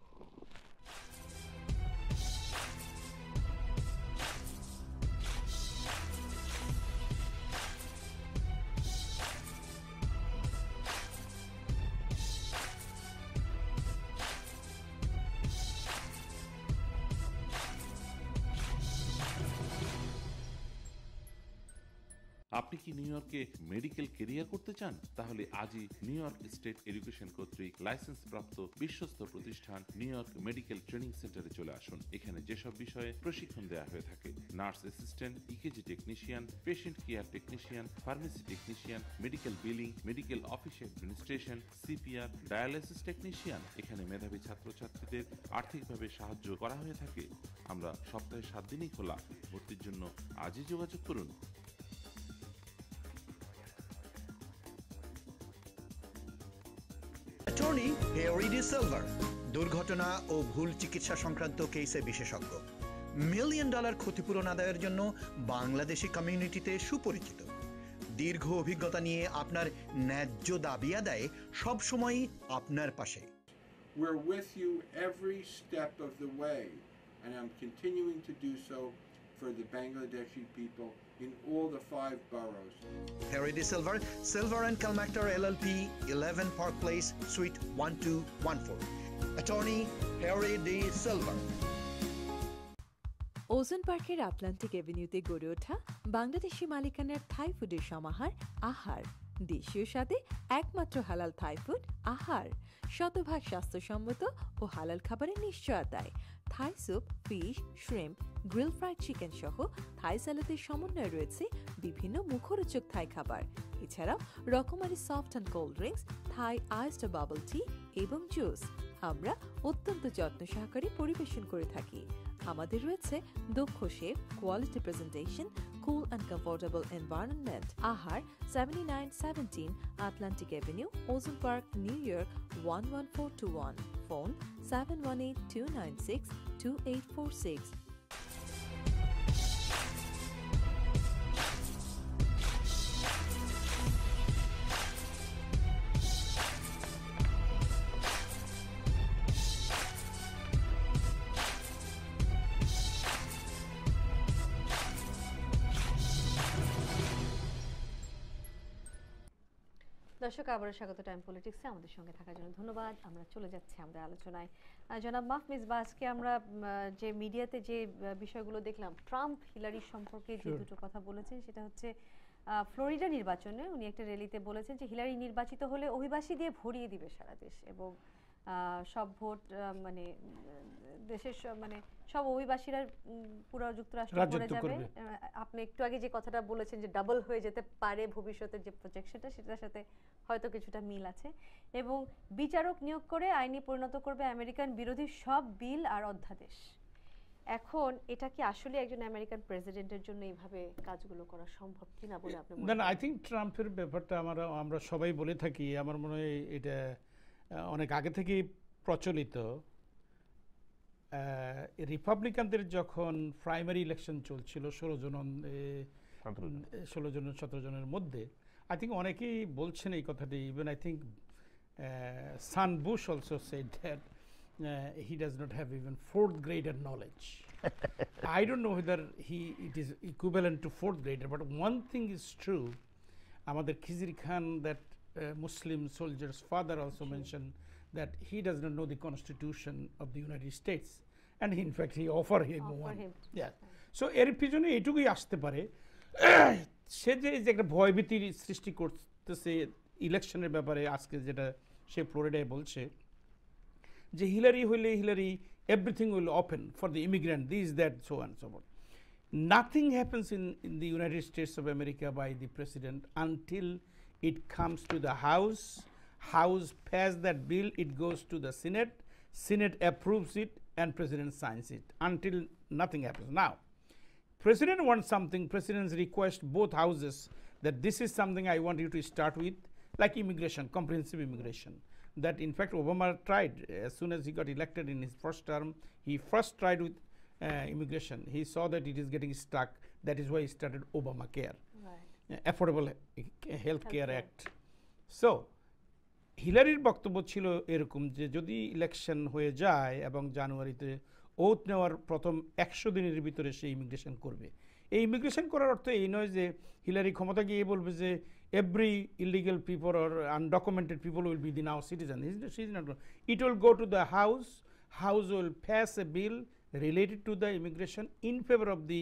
আপনি কি নিউ ইয়র্কে মেডিকেল ক্যারিয়ার করতে চান? তাহলে আজই নিউ ইয়র্ক স্টেট এডুকেশন কর্তৃক লাইসেন্স প্রাপ্ত বিশ্বস্ত প্রতিষ্ঠান নিউ ইয়র্ক মেডিকেল ট্রেনিং সেন্টারে চলে আসুন। এখানে যেসব বিষয়ে প্রশিক্ষণ দেওয়া হয়ে থাকে: nurse assistant, EKG technician, patient care technician, pharmacy technician, medical billing, medical office administration, CPR, dialysis technician. এখানে মেধাবী ছাত্রছাত্রীদের আর্থিকভাবে সাহায্য করা হয়ে থাকে। আমরা সপ্তাহে 7 দিনই খোলা। ভর্তির জন্য আজই যোগাযোগ করুন। অ্যাটর্নি হেনরি ডি সিলভার, দুর্ঘটনা ও ভুল চিকিৎসা সংক্রান্ত কেসে বিশেষজ্ঞ, $1 মিলিয়ন ক্ষতিপূরণ আদায়ের জন্য বাংলাদেশি কমিউনিটিতে সুপরিচিত। দীর্ঘ অভিজ্ঞতা নিয়ে আপনার ন্যায্য দাবি আদায়ে সবসময়ই আপনার পাশে। We're with you every step of the way, and I'm continuing to do so for the Bangladeshi people in all the 5 boroughs. Harry De Silver, Silver and Kalmaktar LLP, 11 Park Place, Suite 1214. Attorney Harry De Silver. ওজন পার্কের Atlantic এভিনিউতে গড়ে ওঠা বাংলাদেশি মালিকানার থাই ফুডের সমাহার আহার। দেশীয় স্বাদে একমাত্র হালাল থাই ফুড আহার। শতভাগ স্বাস্থ্যসম্মত ও হালাল খাবারের নিশ্চয়তায় Thai soup, fish, shrimp, grill fried chicken সহ থাই স্যালাদের সমন্বয়ে রয়েছে বিভিন্ন মুখরোচক থাই খাবার। এছাড়াও রকমারি soft and cold drinks, Thai iced bubble টি এবং জুস আমরা অত্যন্ত যত্ন সহকারে পরিবেশন করে থাকি। আমাদের রয়েছে দক্ষ chef, quality presentation, cool and comfortable environment. আহার 7917 আটলান্টিক এভিনিউ, ওজন পার্ক, নিউ ইয়র্ক 11421। ফোন 718-296-2846। দর্শক, আবারও স্বাগত টাইম পলিটিক্সে। আমাদের সঙ্গে থাকার জন্য ধন্যবাদ। আমরা চলে যাচ্ছি আমাদের আলোচনায়। জনাব মাহফুজ বা, আজকে আমরা যে মিডিয়াতে যে বিষয়গুলো দেখলাম, ট্রাম্প হিলারি সম্পর্কে যে দুটো কথা বলেছেন, সেটা হচ্ছে ফ্লোরিডা নির্বাচনে উনি একটা র্যালিতে বলেছেন যে হিলারি নির্বাচিত হলে অভিবাসী দিয়ে ভরিয়ে দিবে সারা দেশ এবং সব ভোট মানে দেশের মানে সব অভিবাসীরা পুরো যুক্তরাষ্ট্র করে যাবে। আপনি একটু আগে যে কথাটা বলেছেন যে ডাবল হয়ে যেতে পারে ভবিষ্যতের যে প্রজেকশনটা, সেটার সাথে হয়তো কিছুটা মিল আছে, এবং বিচারক নিয়োগ করে আইনি পরিণত করবে আমেরিকান বিরোধী সব বিল আর অধ্যাদেশ। এখন এটা কি আসলে একজন আমেরিকান প্রেসিডেন্টের জন্য এইভাবে কাজগুলো করা সম্ভব কিনা বলে আপনি মনে করেন? না, আই থিঙ্ক ট্রাম্পের ব্যাপারটা আমরা সবাই বলে থাকি, আমার মনে হয় এটা অনেক আগে থেকেই প্রচলিত। রিপাবলিকানদের যখন প্রাইমারি ইলেকশন চলছিল 17 জনের মধ্যে, আই থিঙ্ক অনেকেই বলছেন এই কথাটি। Even I think son Bush also said that he does not have even 4th grader knowledge. I don't know whether it is equivalent to 4th grader, but one thing is true. Amader Khizr Khan, that Muslim soldier's father, also mentioned that he does not know the constitution of the United States, and in fact he offered him one. Yeah. So এর পিছনে এইটুকুই আসতে পারে, সে যে একটা ভয়ভীতির সৃষ্টি করতেছে ইলেকশনের ব্যাপারে। আজকে যেটা সে ফ্লোরিডায় বলছে যে হিলারি হইলে Hillary everything will open for the immigrant, this, that, so on and so forth. Nothing happens in the United States of America by the president until it comes to the House pass that bill, it goes to the Senate approves it, and president signs it. Until nothing happens. Now, president wants something, presidents request both houses that this is something I want you to start with, like immigration, comprehensive immigration. That in fact Obama tried as soon as he got elected in his first term. He first tried with immigration. He saw that it is getting stuck. That is why he started Obamacare, Affordable Health Care Act. So হিলারির বক্তব্য ছিল এরকম যে যদি election হয়ে যায় এবং জানুয়ারিতে oath নেওয়ার প্রথম 100 দিনের ভিতরে সে ইমিগ্রেশন করবে। এই ইমিগ্রেশন করার অর্থ এই নয় যে হিলারি ক্ষমতা গিয়ে বলবে যে every illegal people or undocumented people will be the now citizen. She's not. It will go to the House will pass a bill related to the immigration in favor of the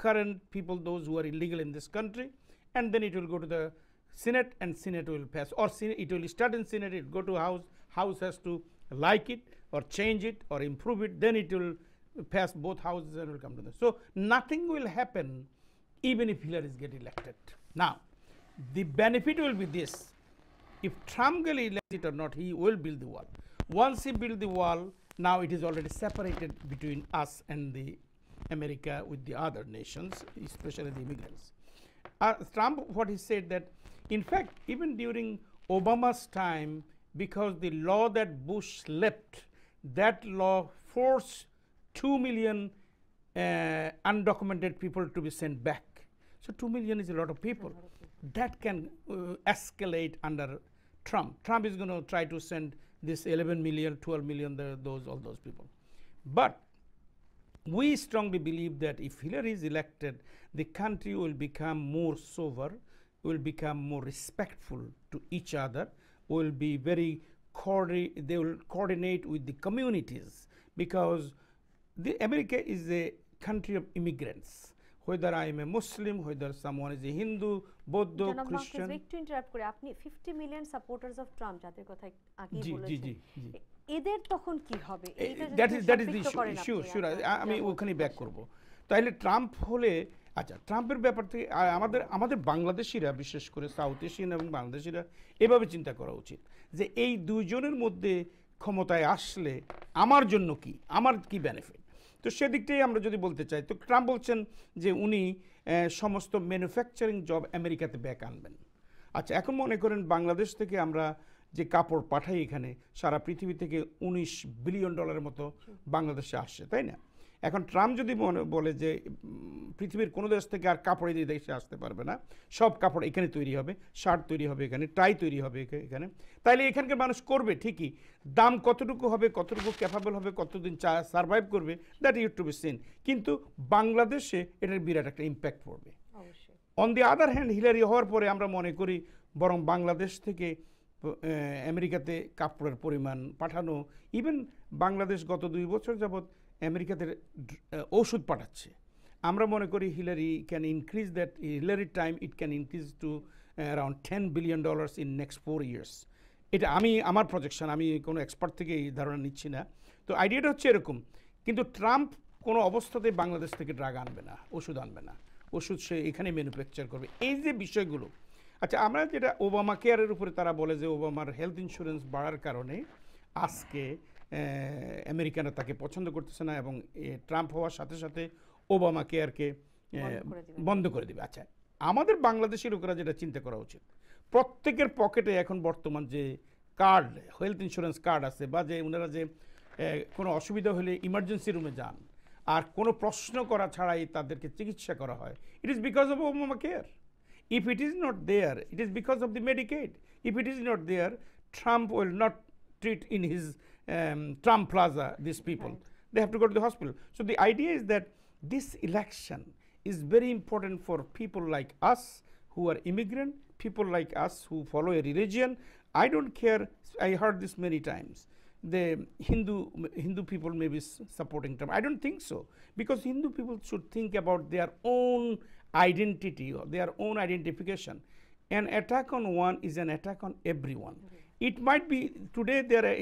current people, those who are illegal in this country, and then it will go to the Senate, and Senate will pass, or it will start in Senate, it will go to House has to like it or change it or improve it, then it will pass both houses and will come to them. So nothing will happen even if Hillary get elected. Now, the benefit will be this: if Trump gets elected or not, he will build the wall. Once he builds the wall, now it is already separated between us and the America with the other nations, especially the immigrants. Trump, what he said that, in fact, even during Obama's time, because the law that Bush left, that law forced 2 million undocumented people to be sent back. So 2 million is a lot of people. that can escalate under Trump. Trump is going to try to send this 11 million, 12 million, all those people. But we strongly believe that if Hillary is elected, the country will become more sober, will become more respectful to each other, will be very they will coordinate with the communities, because America is a country of immigrants. Whether I am a Muslim, whether someone is a Hindu, Buddha, Christian. একটু interrupt করে, আপনি 50 million supporters of Trump যাদের কথা আগেই জি জি বলেছেন, জি এদের তখন কি হবে? That is the sure sure আমি ওখানে ব্যাক করব। তাহলে ট্রাম্প হলে, আচ্ছা ট্রাম্পের ব্যাপার থেকে আমাদের বাংলাদেশিরা, বিশেষ করে সাউথ এশিয়ান এবং বাংলাদেশিরা এভাবে চিন্তা করা উচিত যে এই দুইজনের মধ্যে ক্ষমতায় আসলে আমার জন্য কি, আমার কি বেনিফিট। তো সেদিকটাই আমরা যদি বলতে চাই, তো ট্রাম্প বলছেন যে উনি সমস্ত ম্যানুফ্যাকচারিং জব আমেরিকাতে ব্যাক আনবেন। আচ্ছা, এখন মনে করেন বাংলাদেশ থেকে আমরা যে কাপড় পাঠাই এখানে, সারা পৃথিবী থেকে $19 বিলিয়ন মতো বাংলাদেশে আসছে, তাই না? এখন ট্রাম্প যদি বলে যে পৃথিবীর কোনো দেশ থেকে আর কাপড় এই দেশে আসতে পারবে না, সব কাপড় এখানে তৈরি হবে, শার্ট তৈরি হবে এখানে, টাই তৈরি হবে এখানে, তাইলে এখানকার মানুষ করবে ঠিকই। দাম কতটুকু হবে, কতটুকু ক্যাপাবল হবে, কতদিন সার্ভাইভ করবে, that is to be seen. কিন্তু বাংলাদেশে এটার বিরাট একটা ইম্প্যাক্ট পড়বে। On the other hand, Hillary হওয়ার পরে আমরা মনে করি বরং বাংলাদেশ থেকে আমেরিকাতে কাপড়ের পরিমাণ পাঠানো, ইভেন বাংলাদেশ গত 2 বছর যাবৎ আমেরিকাতে ওষুধ পাঠাচ্ছে। আমরা মনে করি হিলারি ক্যান ইনক্রিজ দ্যাট, হিলারির time it can increase to around $10 billion in next 4 years. এটা আমার প্রজেকশন, আমি কোনো এক্সপার্ট থেকে এই ধারণা নিচ্ছি না। তো আইডিয়াটা হচ্ছে এরকম। কিন্তু ট্রাম্প কোনো অবস্থাতেই বাংলাদেশ থেকে ড্রাগ আনবে না, ওষুধ আনবে না, ওষুধ সে এখানে ম্যানুফ্যাকচার করবে। এই যে বিষয়গুলো, আচ্ছা আমরা যেটা ওবামা কেয়ারের উপরে তারা বলে যে ওবামার হেলথ ইন্স্যুরেন্স বাড়ার কারণে আজকে আমেরিকানরা তাকে পছন্দ করতেছে না, এবং ট্রাম্প হওয়ার সাথে সাথে ওবামা কেয়ারকে বন্ধ করে দেবে। আচ্ছা, আমাদের বাংলাদেশি লোকেরা যেটা চিন্তা করা উচিত, প্রত্যেকের পকেটে এখন বর্তমান যে কার্ড, হেলথ ইন্স্যুরেন্স কার্ড আছে, বা যে ওনারা যে কোনো অসুবিধা হলে ইমার্জেন্সি রুমে যান আর কোনো প্রশ্ন করা ছাড়াই তাদেরকে চিকিৎসা করা হয়, it is because of Obama care. If it is not there, it is because of the Medicaid. If it is not there, Trump will not treat in his Trump Plaza these people. Right. They have to go to the hospital. So the idea is that this election is very important for people like us who are immigrant, people like us who follow a religion. I don't care, I heard this many times. The Hindu people may be supporting Trump. I don't think so, because Hindu people should think about their own identity or their own identification. An attack on one is an attack on everyone. It might be today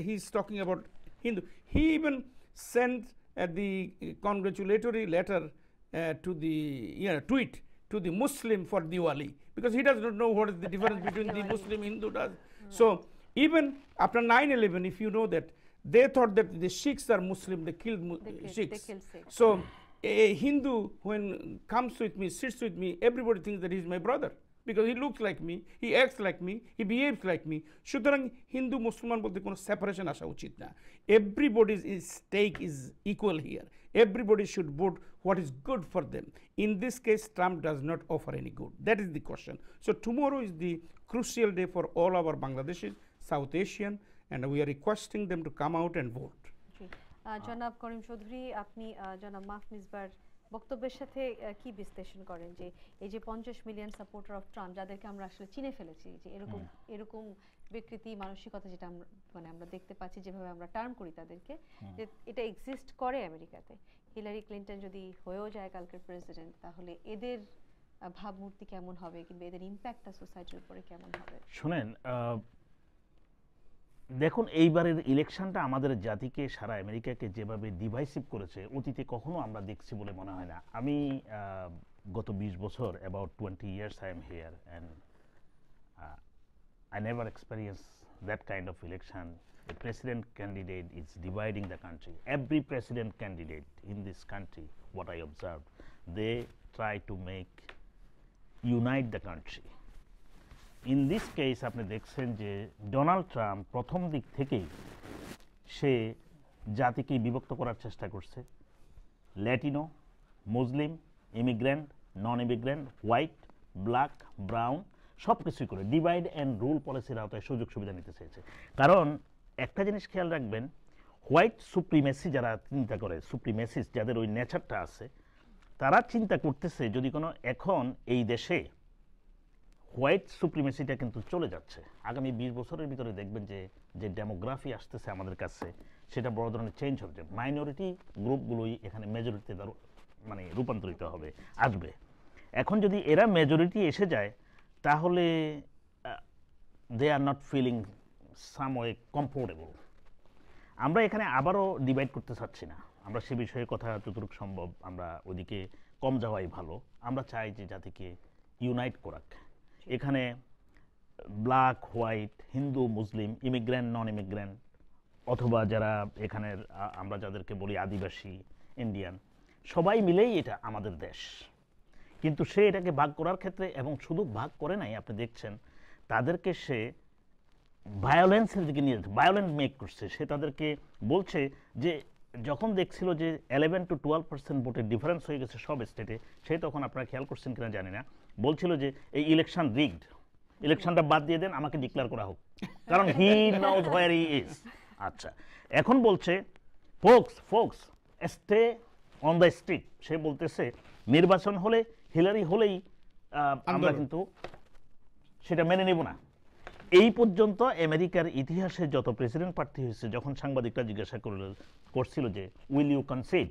he's talking about Hindu. He even sent the congratulatory letter to the tweet to the Muslim for Diwali, because he does not know what is the difference between the Muslim Hindu does. So even after 9/11, if you know that, they thought that the Sikhs are Muslim, they killed Sikhs. So a Hindu, when comes with me, sits with me, everybody thinks that he's my brother, because he looks like me, he acts like me, he behaves like me. সুতরাং হিন্দু মুসলমান বলতে কোনো separation আসা উচিত না। Everybody's stake is equal here. Everybody should vote what is good for them. In this case, Trump does not offer any good. That is the question. So tomorrow is the crucial day for all our Bangladeshis, South Asian, and we are requesting them to come out and vote. জনাব করিম চৌধুরী, আপনি জনাব মাহফুজবার বক্তব্যের সাথে কি বিশ্লেষণ করেন যে এই যে 50 মিলিয়ন সাপোর্টার অফ ট্রাম্প, যাদেরকে আমরা আসলে চিনে ফেলেছি, যে এরকম বিকৃতি মানসিকতা যেটা আমরা দেখতে পাচ্ছি, যেভাবে আমরা টার্ম করি তাদেরকে, যে এটা এক্সিস্ট করে আমেরিকাতে, হিলারি ক্লিন্টন যদি হয়েও যায় কালকের প্রেসিডেন্ট, তাহলে এদের ভাবমূর্তি কেমন হবে, কিংবা এদের ইম্প্যাক্টটা সোসাইটির উপরে কেমন হবে? শুনেন, দেখুন এইবারের ইলেকশনটা আমাদের জাতিকে, সারা আমেরিকাকে যেভাবে ডিভাইসিভ করেছে, অতীতে কখনো আমরা দেখছি বলে মনে হয় না। আমি গত 20 বছর, about 20 years I am here, and I never experienced that kind of election. The president candidate is dividing the country. Every president candidate in this country, what I observed, they try to unite the country. In this case আপনি দেখছেন যে Donald Trump প্রথম দিক থেকেই সে জাতিকে বিভক্ত করার চেষ্টা করছে। Latino, Muslim, immigrant, non immigrant, white, black, brown, সব কিছুই করে ডিভাইড অ্যান্ড রুল পলিসির আওতায় সুযোগ সুবিধা নিতে চেয়েছে। কারণ একটা জিনিস খেয়াল রাখবেন, হোয়াইট সুপ্রিমেসি যারা চিন্তা করে, সুপ্রিমেসিস যাদের ওই নেচারটা আছে, তারা চিন্তা করতেছে যদি কোনো এখন এই দেশে হোয়াইট সুপ্রিমেসিটা কিন্তু চলে যাচ্ছে, আগামী 20 বছরের ভিতরে দেখবেন যে ডেমোগ্রাফি আসতেছে আমাদের কাছে সেটা বড় ধরনের চেঞ্জ হবে। মাইনরিটি গ্রুপগুলোই এখানে মেজরিটিতে মানে রূপান্তরিত হবে, আসবে। এখন যদি এরা মেজরিটি এসে যায় তাহলে they are not feeling some way comfortable. আমরা এখানে আবারও ডিভাইড করতে চাচ্ছি না, আমরা সে বিষয়ে কথা যতটুকু সম্ভব আমরা ওইদিকে কম যাওয়াই ভালো। আমরা চাই যে জাতিকে ইউনাইট করাক। এখানে ব্ল্যাক হোয়াইট, হিন্দু মুসলিম, ইমিগ্রেন্ট নন ইমিগ্রেন্ট, অথবা যারা এখানের আমরা যাদেরকে বলি আদিবাসী, ইন্ডিয়ান, সবাই মিলেই এটা আমাদের দেশ। কিন্তু সে এটাকে ভাগ করার ক্ষেত্রে, এবং শুধু ভাগ করে নাই, আপনি দেখছেন তাদেরকে সে ভায়োলেন্সের দিকে নিয়ে যাচ্ছে, ভায়োলেন্ট মেক করছে। সে তাদেরকে বলছে যে যখন দেখছিল যে 11 to 12% ভোটের ডিফারেন্স হয়ে গেছে সব স্টেটে, সে তখন আপনারা খেয়াল করছেন কিনা জানি না, বলছিল যে এই ইলেকশন রিগড, ইলেকশনটা বাদ দিয়ে দেন, আমাকে ডিক্লেয়ার করা হোক, কারণ he knows where he is. আচ্ছা, এখন বলছে folks stay on the street. সে বলতেছে নির্বাচন হলে, হিলারি হলেই আমরা কিন্তু সেটা মেনে নেব না। এই পর্যন্ত আমেরিকার ইতিহাসে যত প্রেসিডেন্ট প্রার্থী হয়েছে, যখন সাংবাদিকরা জিজ্ঞাসা করছিল যে উইল ইউ কনসিড,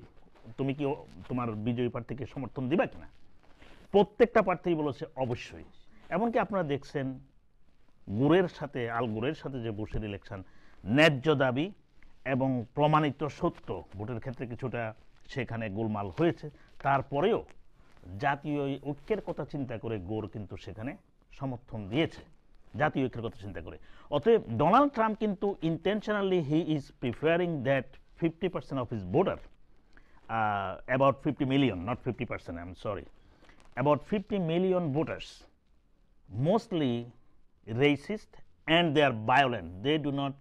তুমি কি তোমার বিজয়ী প্রার্থীকে সমর্থন দিবা কিনা, প্রত্যেকটা প্রার্থী বলেছে অবশ্যই। এমনকি আপনারা দেখছেন আল গোরের সাথে যে বুশের ইলেকশন, ন্যায্য দাবি এবং প্রমাণিত সত্য, ভোটের ক্ষেত্রে কিছুটা সেখানে গোলমাল হয়েছে, তারপরেও জাতীয় ঐক্যের কথা চিন্তা করে গোর কিন্তু সেখানে সমর্থন দিয়েছে, জাতীয় ঐক্যের কথা চিন্তা করে। অতএব ডোনাল্ড ট্রাম্প কিন্তু intentionally he is প্রিফারিং that 50% of his voter, about 50 million, not 50%, I'm sorry, about 50 million voters, mostly racist, and they are violent. They do not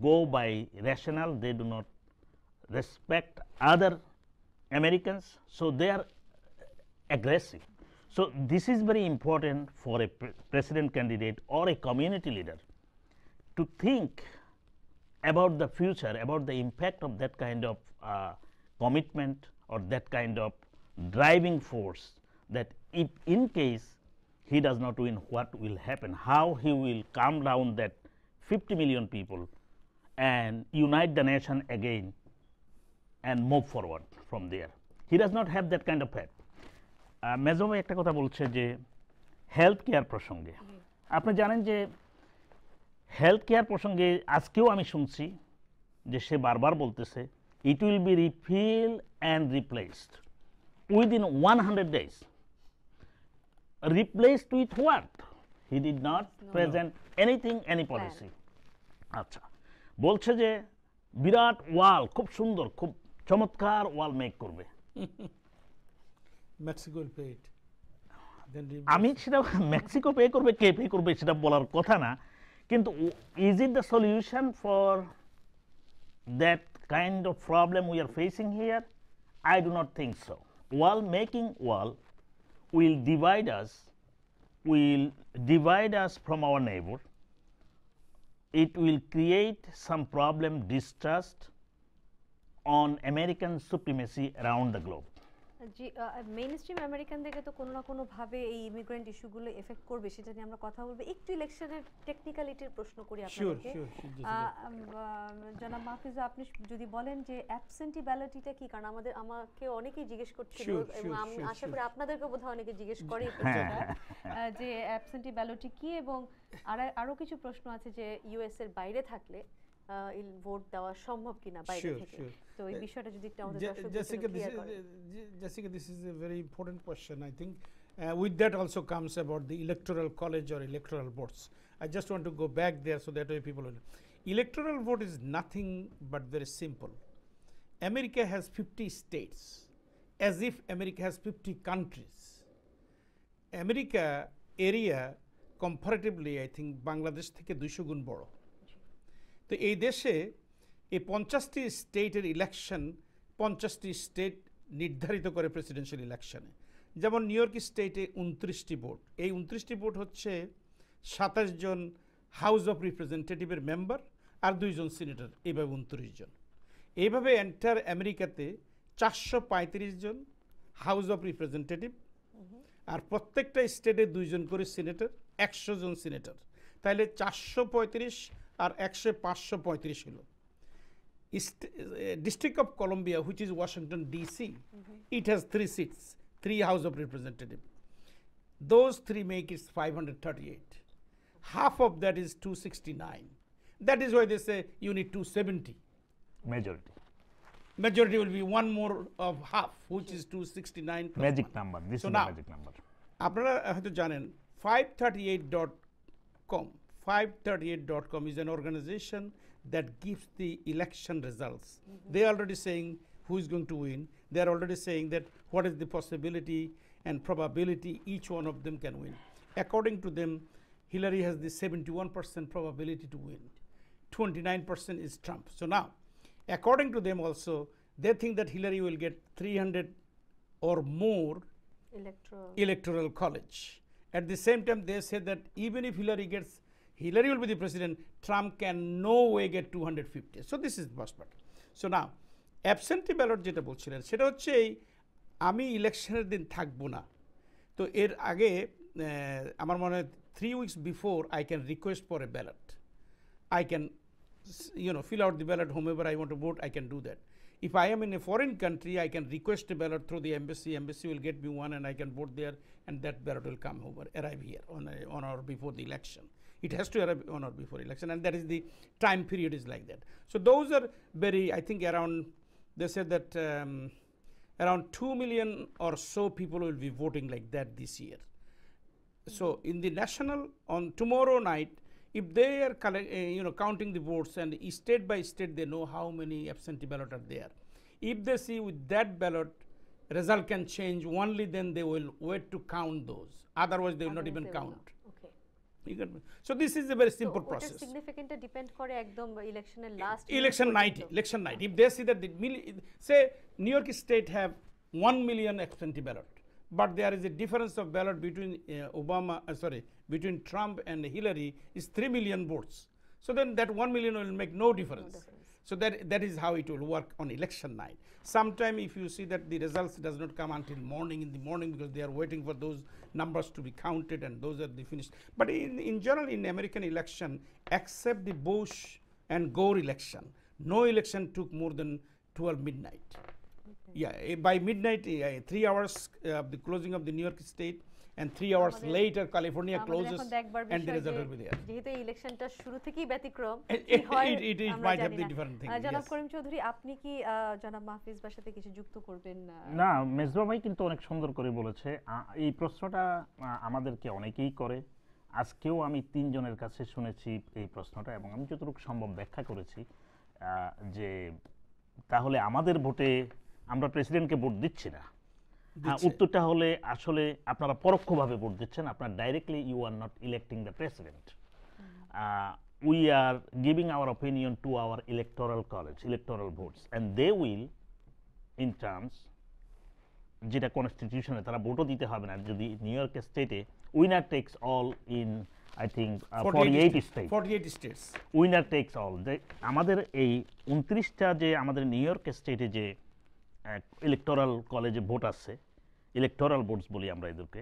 go by rational, they do not respect other Americans, so they are aggressive. So this is very important for a president candidate or a community leader to think about the future, about the impact of that kind of commitment or that kind of driving force, that if in case he does not win, what will happen, how he will calm down that 50 million people and unite the nation again and move forward from there. He does not have that kind of faith. মেজো ভাই একটা কথা বলছে যে health care প্রসঙ্গে, আপনি জানেন যে হেলথ কেয়ার প্রসঙ্গে আজকেও আমি শুনছি যে সে বারবার বলতেছে ইট will B refill and replaced within 100 days. Replaced with what? He did not present anything, any policy. আচ্ছা, বলছে যে বিরাট ওয়াল, খুব সুন্দর, খুব চমৎকার ওয়াল মেক করবে। মেক্সিকো উইল পে ইট। আমি সেটা মেক্সিকো পে করবে, কে পে করবে সেটা বলার কথা না, কিন্তু is it the solution for that kind of problem we are facing here? I do not think so. Wall making wall will divide us from our neighbor. It will create some problem, distrust on American supremacy around the globe. G, mainstream American দিকে তো কোনো না কোনো ভাবে এই immigrant ইস্যুগুলো effect করবে, সেটা নিয়ে আমরা কথা বলবো। একটু ইলেকশনের টেকনিক্যালিটির প্রশ্ন করি আপনাকে। জনাব মাহফুজা, আপনি যদি বলেন যে অ্যাবসেন্টি ব্যালটিটা কি, কারণ আমাকে অনেকেই জিজ্ঞেস করছিল এবং আমি আশা করি আপনাদেরকে বোধহয় অনেকে জিজ্ঞেস করে এই প্রশ্নটা, যে অ্যাবসেন্টি ব্যালটি কি, এবং আরো কিছু প্রশ্ন আছে যে ইউএস এর বাইরে থাকলে ভোট দেওয়া সম্ভব কিনা বাইরে থেকে। তো এই বিষয়টা যদি একটু আমাদের Jessica, this is a very important question. I think with that also comes about the electoral college or electoral votes. I just want to go back there so that way people will. Electoral vote is nothing but very simple. America has 50 states, as if America has 50 countries. America area comparatively, I think Bangladesh থেকে 200 গুণ বড়। তো এই দেশে এই 50টি স্টেটের election, 50টি state নির্ধারিত করে প্রেসিডেন্সিয়াল ইলেকশনে। যেমন নিউ ইয়র্ক স্টেটে 29টি ভোট, এই 29টি ভোট হচ্ছে 27 জন হাউস অফ রিপ্রেজেন্টেটিভের মেম্বার আর 2 জন সিনেটর, এইভাবে 29 জন। এইভাবে এন্টার আমেরিকাতে 435 জন হাউস অফ রিপ্রেজেন্টেটিভ, আর প্রত্যেকটা স্টেটে 2 জন করে সিনেটর, 100 জন সিনেটর, তাহলে 435 আর 100 535 হলো। District of Columbia, which is Washington DC, it has 3 seats, 3 House of Representatives. Those 3 make it 538. Half of that is 269. That is why they say you need 270. Majority, Majority will be one more of half, which is 269. plus magic one. Number, this So is now, magic number. আপনারা হয়তো জানেন 538.com. 538.com is an organization that gives the election results. They are already saying who is going to win. They are already saying that what is the possibility and probability each one of them can win. According to them, Hillary has the 71% probability to win. 29% is Trump. So now, according to them also, they think that Hillary will get 300 or more electoral college. At the same time, they say that even if Hillary will be the president, Trump can no way get 250. So this is the first part. So now, absentee ballot যেটা বলছিলেন সেটা হচ্ছে আমি ইলেকশনের দিন থাকবো না, তো এর আগে আমার মনে হয় 3 weeks before I can request for a ballot. I can fill out the ballot whomever I want to vote, I can do that. If I am in a foreign country, I can request a ballot through the embassy. Embassy will get me one and I can vote there, and that ballot will arrive here on or before the election. It has to arrive on or before election, and that is the time period is like that. So those are very, I think around, they said that around 2 million or so people will be voting like that this year. So in the national, on tomorrow night, if they are counting the votes and state by state they know how many absentee ballot are there. If they see with that ballot result can change, only then they will wait to count those. Otherwise they will not even count. Okay. You get me? So this is a very simple process. Significant depend করে একদম ইলেকশনের last Election night. If they see that say New York State have 1 million absentee ballot, but there is a difference of ballot between between Trump and Hillary is 3 million votes. So then that 1 million will make no difference. So that is how it will work on election night. Sometime if you see that the results does not come until in the morning because they are waiting for those numbers to be counted and those are the finished. But in general in American election, except the Bush and Gore election, no election took more than 12 midnight. Yeah, by midnight, 3 hours of the closing of the New York State, and 3 hours later California closes, and the result will be there. যেহেতু ইলেকশনটা শুরু থেকেই ব্যতিক্রম, It might have the different thing. জনাব করিম চৌধুরী, আপনি কি জনাব মাহফিজ ভাইয়ের সাথে কিছু যুক্ত করবেন? না, মেজবা ভাই কিন্তু অনেক সুন্দর করে বলেছে। এই প্রশ্নটা আমাদেরকে অনেকেই করে, আজকেও আমি 3 জনের কাছে শুনেছি এই প্রশ্নটা, এবং আমি যতটুকু সম্ভব ব্যাখ্যা করেছি যে তাহলে আমাদের ভোটে আমরা প্রেসিডেন্টকে ভোট দিচ্ছি না। উত্তরটা হলে আসলে আপনারা পরোক্ষভাবে ভোট দিচ্ছেন, আপনারা directly you are not electing the president. We are giving our opinion to our electoral college, electoral votes, and they will in terms, যেটা কনস্টিটিউশনে তারা ভোটও দিতে হবে না যদি নিউ ইয়র্ক স্টেটে winner takes all in I think 48 states. Winner takes all. আমাদের এই 29টা যে আমাদের নিউ ইয়র্ক স্টেটে যে ইলেকটোরাল কলেজে ভোট আছে, ইলেকটোরাল ভোটস বলি আমরা এদেরকে,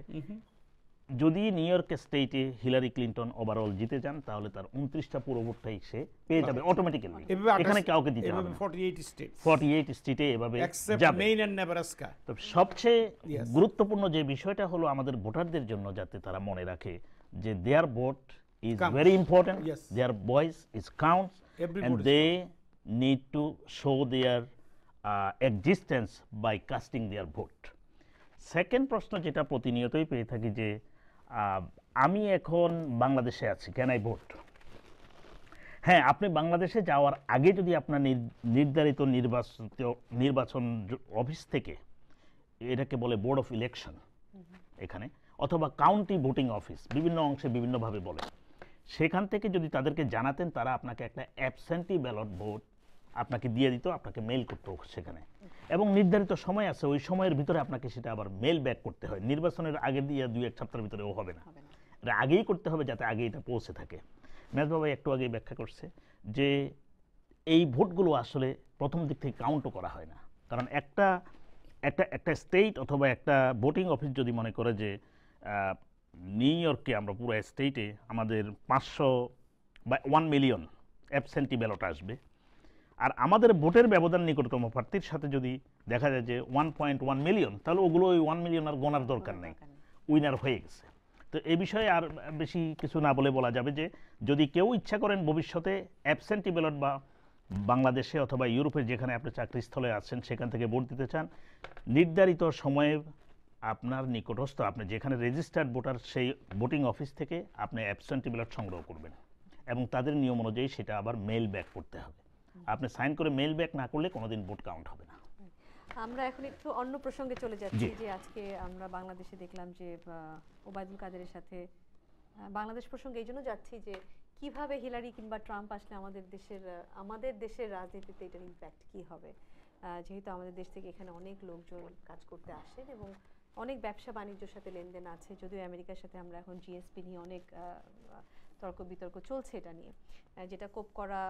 যদি নিউ ইয়র্ক স্টেটে হিলারি ক্লিন্টন ওভারঅল জিতে যান তাহলে তার 29টা পুরো ভোটটাই সে পেয়ে যাবে অটোমেটিক্যালি, এখানে কাউকে দিতে হবে না। 48 স্টেটে এভাবে যাবে, মেইন এন্ড নেব্রাস্কা। তো সবচেয়ে গুরুত্বপূর্ণ যে বিষয়টা হলো আমাদের ভোটারদের জন্য যাতে তারা মনে রাখে যে their vote is very important, their voice is counts, and they need to show their existence by casting their vote. Second প্রশ্ন যেটা প্রতিনিয়তই পেয়ে থাকি যে আমি এখন বাংলাদেশে আছি, ক্যান আই ভোট? হ্যাঁ, আপনি বাংলাদেশে যাওয়ার আগে যদি আপনার নির্ধারিত নির্বাচন অফিস থেকে, এটাকে বলে বোর্ড অফ ইলেকশন এখানে, অথবা কাউন্টি ভোটিং অফিস, বিভিন্ন অংশে বিভিন্নভাবে বলে, সেখান থেকে যদি তাদেরকে জানাতেন, তারা আপনাকে একটা অ্যাবসেন্টি ব্যালট ভোট আপনাকে দিয়ে দিত, আপনাকে মেইল করতে সেখানে, এবং নির্ধারিত সময় আছে, ওই সময়ের ভিতরে আপনাকে সেটা আবার মেইল ব্যাক করতে হয়। নির্বাচনের আগে দিয়ে 2-1 সপ্তাহের ভিতরেও হবে না, এটা আগেই করতে হবে যাতে আগে এটা পৌঁছে থাকে। মেজবাবা একটু আগেই ব্যাখ্যা করছে যে এই ভোটগুলো আসলে প্রথম দিক থেকে কাউন্টও করা হয় না, কারণ একটা স্টেট অথবা একটা ভোটিং অফিস যদি মনে করে যে নিউ ইয়র্কে আমরা পুরো স্টেটে আমাদের 500 বা 1 মিলিয়ন অ্যাবসেন্টি ব্যালট আসবে, আর আমাদের ভোটের ব্যবধান নিকটতম প্রার্থীর সাথে যদি দেখা যায় যে 1.1 মিলিয়ন, তাহলে ওগুলো ওই 1 মিলিয়ন আর গোনার দরকার নেই, উইনার হয়ে গেছে। তো এই বিষয়ে আর বেশি কিছু না বলে বলা যাবে যে যদি কেউ ইচ্ছা করেন ভবিষ্যতে অ্যাবসেন্টি ব্যালট বা বাংলাদেশে অথবা ইউরোপের যেখানে আপনি চাকরিস্থলে আছেন সেখান থেকে ভোট দিতে চান, নির্ধারিত সময়ে আপনার নিকটস্থ আপনি যেখানে রেজিস্টার্ড ভোটার সেই ভোটিং অফিস থেকে আপনি অ্যাবসেন্টি ব্যালট সংগ্রহ করবেন, এবং তাদের নিয়ম অনুযায়ী সেটা আবার মেইল ব্যাক করতে হবে। আপনি সাইন করে মেইল ব্যাক না করলে কোনোদিন ভোট কাউন্ট হবে না। আমরা এখন একটু অন্য প্রসঙ্গে চলে যাচ্ছি যে আজকে আমরা বাংলাদেশে দেখলাম যে ওবায়দুল কাদেরের সাথে বাংলাদেশ প্রসঙ্গে এই জন্য যাচ্ছি যে কিভাবে হিলারি কিংবা ট্রাম্প আসলে আমাদের দেশের রাজনীতিতে এটার ইম্প্যাক্ট কি হবে, যেহেতু আমাদের দেশ থেকে এখানে অনেক লোকজন কাজ করতে আসেন এবং অনেক ব্যবসা বাণিজ্যের সাথে লেনদেন আছে, যদিও আমেরিকার সাথে আমরা এখন জিএসপি নিয়ে অনেক তর্ক বিতর্ক চলছে এটা নিয়ে, যেটা কোপ করা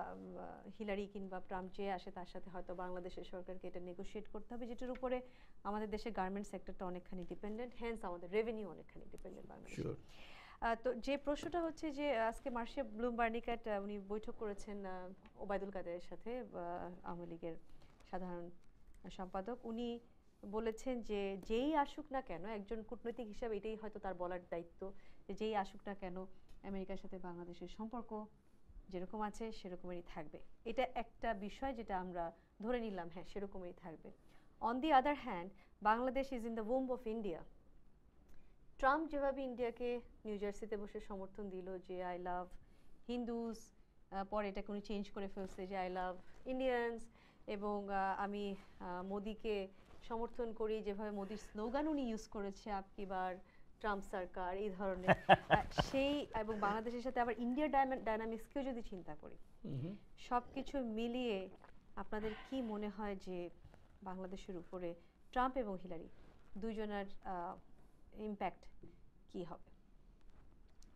হিলারি কিংবা ট্রাম্প যে আসে তার সাথে হয়তো বাংলাদেশের সরকারকে এটা নেগোশিয়েট করতে হবে, যেটার উপরে আমাদের দেশের গার্মেন্টস সেক্টরটা অনেকখানি ডিপেন্ডেন্ট, হ্যান্স আমাদের রেভিনিউ অনেকখানি ডিপেন্ডেন্ট বাংলাদেশে। তো যে প্রশ্নটা হচ্ছে যে আজকে মার্শিয়া ব্লুমবার্নিকাট উনি বৈঠক করেছেন ওবায়দুল কাদেরের সাথে, আওয়ামী লীগের সাধারণ সম্পাদক, উনি বলেছেন যে যেই আসুক না কেন, একজন কূটনৈতিক হিসাবে এটাই হয়তো তার বলার দায়িত্ব, যে যেই আসুক না কেন আমেরিকার সাথে বাংলাদেশের সম্পর্ক যেরকম আছে সেরকমেরই থাকবে। এটা একটা বিষয় যেটা আমরা ধরে নিলাম, হ্যাঁ সেরকমই থাকবে। On the other hand, Bangladesh is in the womb of India. Trump যেভাবে ইন্ডিয়াকে নিউ জার্সিতে বসে সমর্থন দিল যে আই লাভ হিন্দুস, পরে এটাকে উনি চেঞ্জ করে ফেলছে যে আই লাভ ইন্ডিয়ানস, এবং আমি মোদিকে সমর্থন করি, যেভাবে মোদির স্লোগান উনি ইউজ করেছে আপকি বার ট্রাম্প সরকার, এই ধরনের সেই, এবং বাংলাদেশের সাথে আবার ইন্ডিয়ার ডায়নামিক্সকেও যদি চিন্তা করি, সব কিছু মিলিয়ে আপনাদের কি মনে হয় যে বাংলাদেশের উপরে ট্রাম্প এবং হিলারি দুইজনের ইম্প্যাক্ট কি হবে?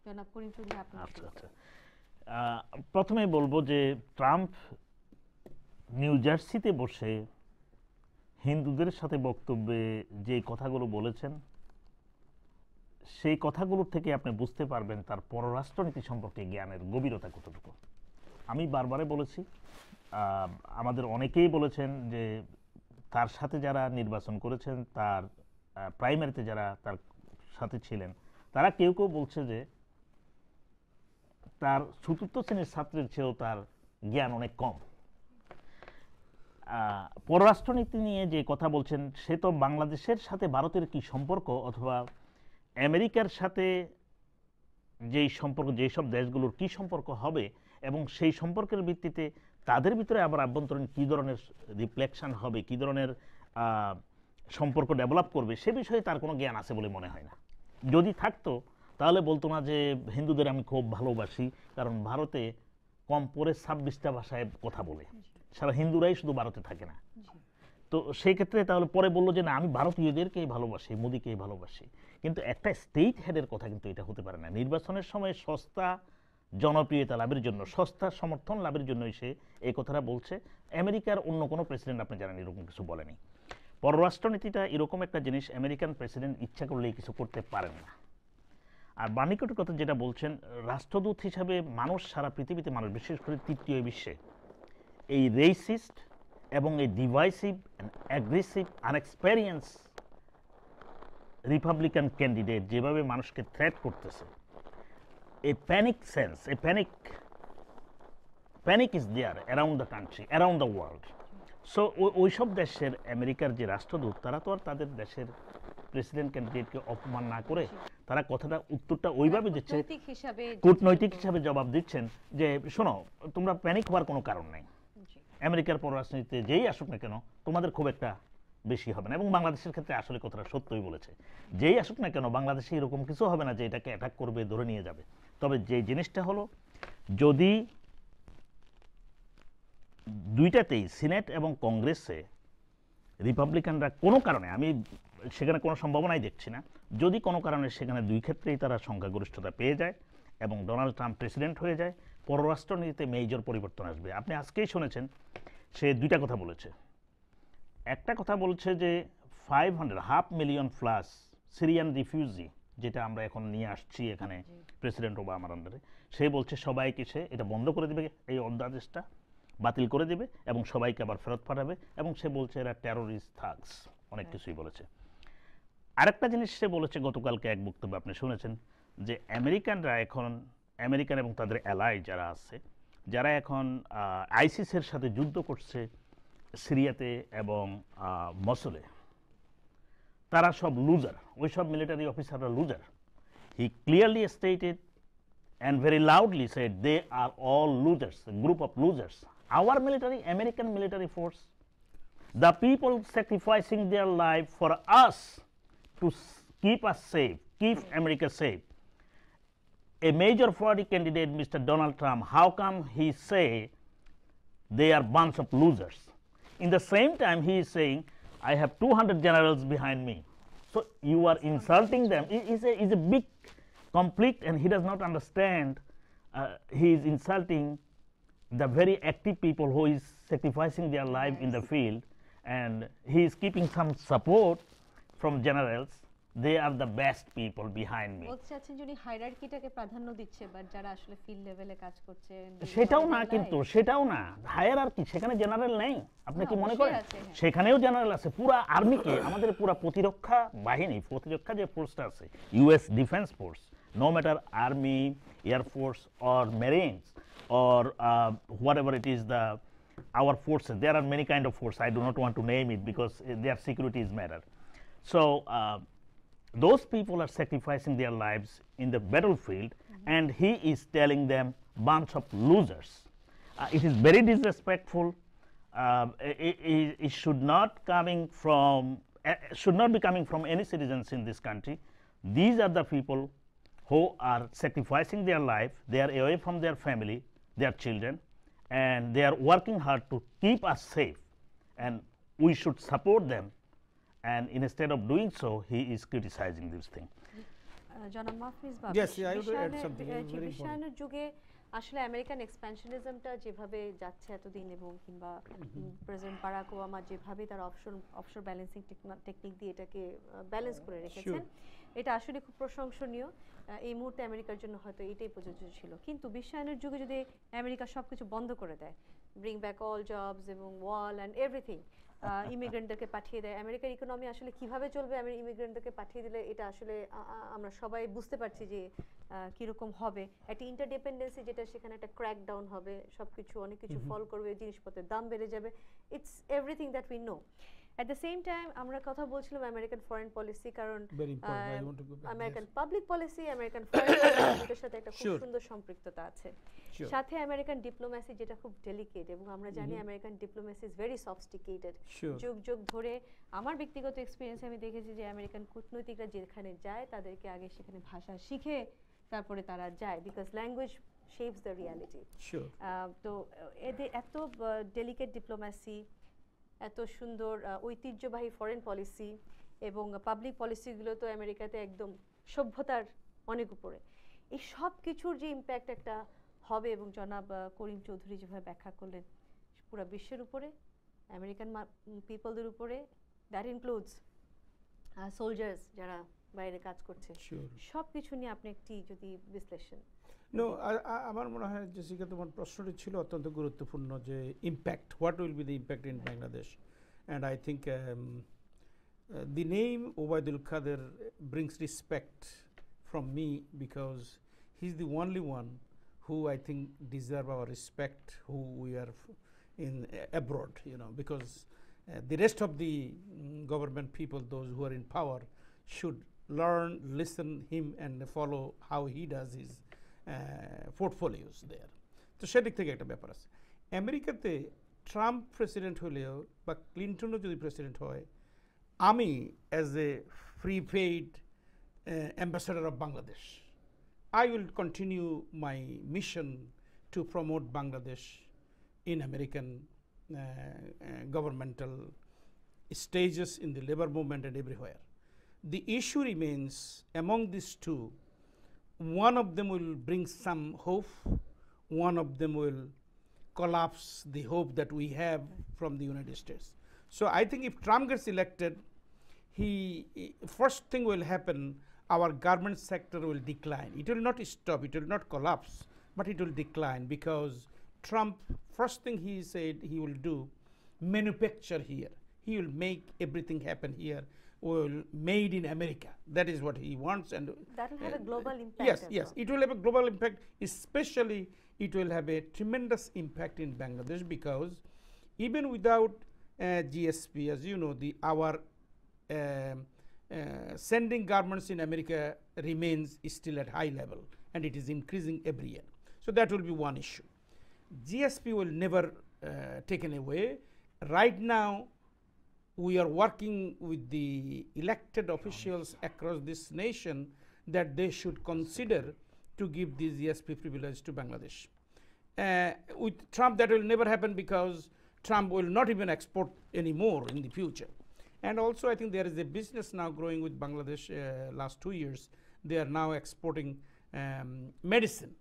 জনাব করিম চৌধুরী, আপনার। আচ্ছা, প্রথমে বলবো যে ট্রাম্প নিউ জার্সিতে বসে হিন্দুদের সাথে বক্তব্যে যে কথাগুলো বলেছেন, সেই কথাগুলো থেকে আপনি বুঝতে পারবেন তার পররাষ্ট্রনীতি সম্পর্কে জ্ঞানের গভীরতা কতটুকু। আমি বারবারে বলেছি, আমাদের অনেকেই বলেছেন যে তার সাথে যারা নির্বাচন করেছেন, তার প্রাইমারিতে যারা তার সাথে ছিলেন, তারা কেউ কেউ বলছে যে তার চতুর্থ শ্রেণীর ছাত্রের চেয়েও তার জ্ঞান অনেক কম। পররাষ্ট্রনীতি নিয়ে যে কথা বলছেন, সে তো বাংলাদেশের সাথে ভারতের কি সম্পর্ক অথবা আমেরিকার সাথে যেই সম্পর্ক, যেসব দেশগুলোর কি সম্পর্ক হবে এবং সেই সম্পর্কের ভিত্তিতে তাদের ভিতরে আবার আভ্যন্তরীণ কী ধরনের রিফ্লেকশন হবে, কী ধরনের সম্পর্ক ডেভেলপ করবে, সে বিষয়ে তার কোনো জ্ঞান আছে বলে মনে হয় না। যদি থাকতো তাহলে বলতো না যে হিন্দুদের আমি খুব ভালোবাসি, কারণ ভারতে কম পরে 26টা ভাষায় কথা বলে, সারা হিন্দুরাই শুধু ভারতে থাকে না। তো সেই ক্ষেত্রে তাহলে পরে বললো যে না, আমি ভারতীয়দেরকেই ভালোবাসি, মোদিকেই ভালোবাসি। কিন্তু একটা স্টেট হেডের কথা কিন্তু এটা হতে পারে না। নির্বাচনের সময় সস্তা জনপ্রিয়তা লাভের জন্য, সস্তা সমর্থন লাভের জন্যই সে এই কথাটা বলছে। আমেরিকার অন্য কোনো প্রেসিডেন্ট আপনি জানেন এরকম কিছু বলেনি। পররাষ্ট্রনীতিটা এরকম একটা জিনিস, আমেরিকান প্রেসিডেন্ট ইচ্ছা করলেই কিছু করতে পারেন না। আর বাণিজ্যের কথা যেটা বলছেন, রাষ্ট্রদূত হিসাবে মানুষ, সারা পৃথিবীতে মানুষ, বিশেষ করে তৃতীয় বিশ্বে এই রেসিস্ট এবং এই ডিভাইসিভ অ্যাগ্রেসিভ আনএক্সপেরিয়েন্স রিপাবলিকান ক্যান্ডিডেট যেভাবে মানুষকে থ্রেট করতেছে, a panic sense, a panic is there around the country, around the world. So ওইসব দেশের আমেরিকার যে রাষ্ট্রদূত, তারা তো আর তাদের দেশের প্রেসিডেন্ট ক্যান্ডিডেটকে অপমান না করে তারা কথাটা উত্তরটা ওইভাবে দিচ্ছে, কূটনৈতিক হিসাবে জবাব দিচ্ছেন যে শোনো, তোমরা প্যানিক হওয়ার কোনো কারণ নেই, আমেরিকার পররাষ্ট্রনীতিতে যেই আসুক না কেন তোমাদের খুব একটা বেশি হবে না। এবং বাংলাদেশের ক্ষেত্রে আসলে কথাটা সত্যই বলেছে, যেই আসুক না কেন বাংলাদেশে এরকম কিছু হবে না যে এটাকে অ্যাটাক করবে, ধরে নিয়ে যাবে। তবে যে জিনিসটা হলো, যদি দুইটাতেই সিনেট এবং কংগ্রেসে রিপাবলিকানরা কোনো কারণে, আমি সেখানে কোনো সম্ভাবনাই দেখছি না, যদি কোনো কারণে সেখানে দুই ক্ষেত্রেই তারা সংখ্যাগরিষ্ঠতা পেয়ে যায় এবং ডোনাল্ড ট্রাম্প প্রেসিডেন্ট হয়ে যায়, পররাষ্ট্রনীতিতে মেজর পরিবর্তন আসবে। আপনি আজকেই শুনেছেন সে দুইটা কথা বলেছে। একটা কথা বলছে যে 500,000 প্লাস সিরিয়ান রিফিউজি, যেটা আমরা এখন নিয়ে আসছি এখানে প্রেসিডেন্ট ওবামার আন্ডারে, সে বলছে সবাইকে সে এটা বন্ধ করে দেবে, এই অধ্যাদেশটা বাতিল করে দেবে এবং সবাইকে আবার ফেরত পাঠাবে, এবং সে বলছে এরা টেরোরিস্ট থাকস, অনেক কিছুই বলেছে। আরেকটা জিনিস সে বলেছে গতকালকে এক বক্তব্যে আপনি শুনেছেন, যে আমেরিকানরা এখন, আমেরিকান এবং তাদের অ্যালাই যারা আছে, যারা এখন আইসিসের সাথে যুদ্ধ করছে সিরিয়াতে এবং মসুলে, তারা সব লুজার, ওই সব মিলিটারি অফিসাররা loser. He clearly stated and very loudly said they are all losers, a group of losers. Our military, American military force, the people sacrificing their life for us to keep us safe, keep America safe. A major party candidate, Mr. Donald Trump, how come he say they are bunch of losers? In the same time, he is saying, I have 200 generals behind me. So you are insulting them. It's a big conflict, and he does not understand. He is insulting the very active people who is sacrificing their life in the field, and he is keeping some support from generals. They are the best people behind me. বলতে চাচ্ছেন যিনি হায়ারার্কিটাকে প্রাধান্য দিচ্ছে, but যারা আসলে field লেভেলে কাজ করছে সেটাও না, কিন্তু সেটাও না, হায়ারার্কি, সেখানে জেনারেল নেই। আপনি কি মনে করেন সেখানেও জেনারেল আছে? পুরা আর্মিকে, আমাদের পুরা প্রতিরক্ষা বাহিনী, প্রতিরক্ষা যে ফোর্সটা আছে, US defence force, no matter army, air force or marines or whatever it is, our forces, there are many kind of forces. I do not want to name it because their security is matter. So those people are sacrificing their lives in the battlefield, and he is telling them bunch of losers. It is very disrespectful. It should not be coming from any citizens in this country. These are the people who are sacrificing their life. They are away from their family, their children, and they are working hard to keep us safe, and we should support them. And instead of doing so, he is criticizing this thing. জনাব মাহফুজ বাবু, Yes, I would add something very important. বিশ্বায়নের যুগে আসলে American এক্সপ্যানশনিজমটা যেভাবে যাচ্ছে এতদিন, এবং কিংবা president Barack Obama যেভাবে তার অফশোর ব্যালেন্সিং টেকনিক দিয়ে এটাকে ব্যালেন্স করে রেখেছেন, এটা আসলে খুব প্রশংসনীয়। এই মুহূর্তে আমেরিকার জন্য হয়তো এটাই প্রযোজ্য ছিল, কিন্তু বিশ্বায়নের যুগে যদি আমেরিকা সবকিছু বন্ধ করে দেয়, ব্রিং ব্যাক অল জবস এবং ওয়াল অ্যান্ড এভরিথিং, ইমিগ্রেন্টদেরকে পাঠিয়ে দেয়, আমেরিকার ইকোনমি আসলে কিভাবে চলবে? আমি ইমিগ্রেন্টদেরকে পাঠিয়ে দিলে এটা আসলে আমরা সবাই বুঝতে পারছি যে কীরকম হবে। একটা ইন্টারডিপেন্ডেন্সি, যেটা সেখানে একটা ক্র্যাক ডাউন হবে, সব কিছু অনেক কিছু ফল করবে, জিনিসপত্রের দাম বেড়ে যাবে। It's everything that we know. At the same time, আমরা কথা বলছিলাম আমেরিকান ফরেন পলিসি, কারণ American public policy, American foreign পলিসির সাথে একটা খুব সুন্দর সম্পৃক্ততা আছে। সাথে আমেরিকান ডিপ্লোম্যাসি, যেটা খুব ডেলিকেট, এবং আমরা জানি American diplomacy is very sophisticated. যুগ যুগ ধরে আমার ব্যক্তিগত এক্সপিরিয়েন্সে আমি দেখেছি যে আমেরিকান কূটনৈতিকরা যেখানে যায়, তাদেরকে আগে সেখানে ভাষা শিখে তারপরে তারা যায়, because language shapes the reality. তো এদের এত ডেলিকেট ডিপ্লোম্যাসি, এত সুন্দর ঐতিহ্যবাহী ফরেন পলিসি এবং পাবলিক পলিসিগুলো তো আমেরিকাতে একদম সভ্যতার অনেক উপরে। এই সব কিছুর যে ইম্প্যাক্ট একটা হবে, এবং জনাব করিম চৌধুরী যেভাবে ব্যাখ্যা করলেন, পুরো বিশ্বের উপরে, আমেরিকান পিপলদের উপরে, দ্যাট ইনক্লুডস সোলজার্স যারা বাইরে কাজ করছে, সব কিছু নিয়ে আপনি একটি যদি বিশ্লেষণ। আমার মনে হয় জেসিকা, তোমার প্রশ্নটি ছিল অত্যন্ত গুরুত্বপূর্ণ, যে impact, what will be the impact in Bangladesh. And I think the name Obaidul Qadir brings respect from me, because he's the only one who I think deserve our respect, who we are in abroad, because the rest of the government people, those who are in power, should learn, listen him and follow how he does his portfolios there. তো সেদিক থেকে একটা ব্যাপার আছে। আমেরিকাতে Trump president হলেও বা ক্লিন্টনও যদি প্রেসিডেন্ট হয়, আমি as a free paid ambassador of Bangladesh, I will continue my mission to promote Bangladesh in American governmental stages in the labor movement and everywhere. The issue remains among these two, one of them will bring some hope, one of them will collapse the hope that we have from the United States. So I think if Trump gets elected, first thing will happen, our garment sector will decline. It will not stop, it will not collapse, but it will decline, because Trump, first thing he said he will do, manufacture here. He will make everything happen here, will made in America. That is what he wants, and that will have a global impact. Yes, as yes, well. it will have a global impact. Especially, it will have a tremendous impact in Bangladesh, because even without GSP, as you know, our sending garments in America remains still at high level, and it is increasing every year. So that will be one issue. GSP will never taken away. Right now, we are working with the elected officials across this nation that they should consider to give this GSP privilege to Bangladesh. With Trump, that will never happen, because Trump will not even export anymore in the future. And also, I think there is a business now growing with Bangladesh. Last 2 years, they are now exporting medicine.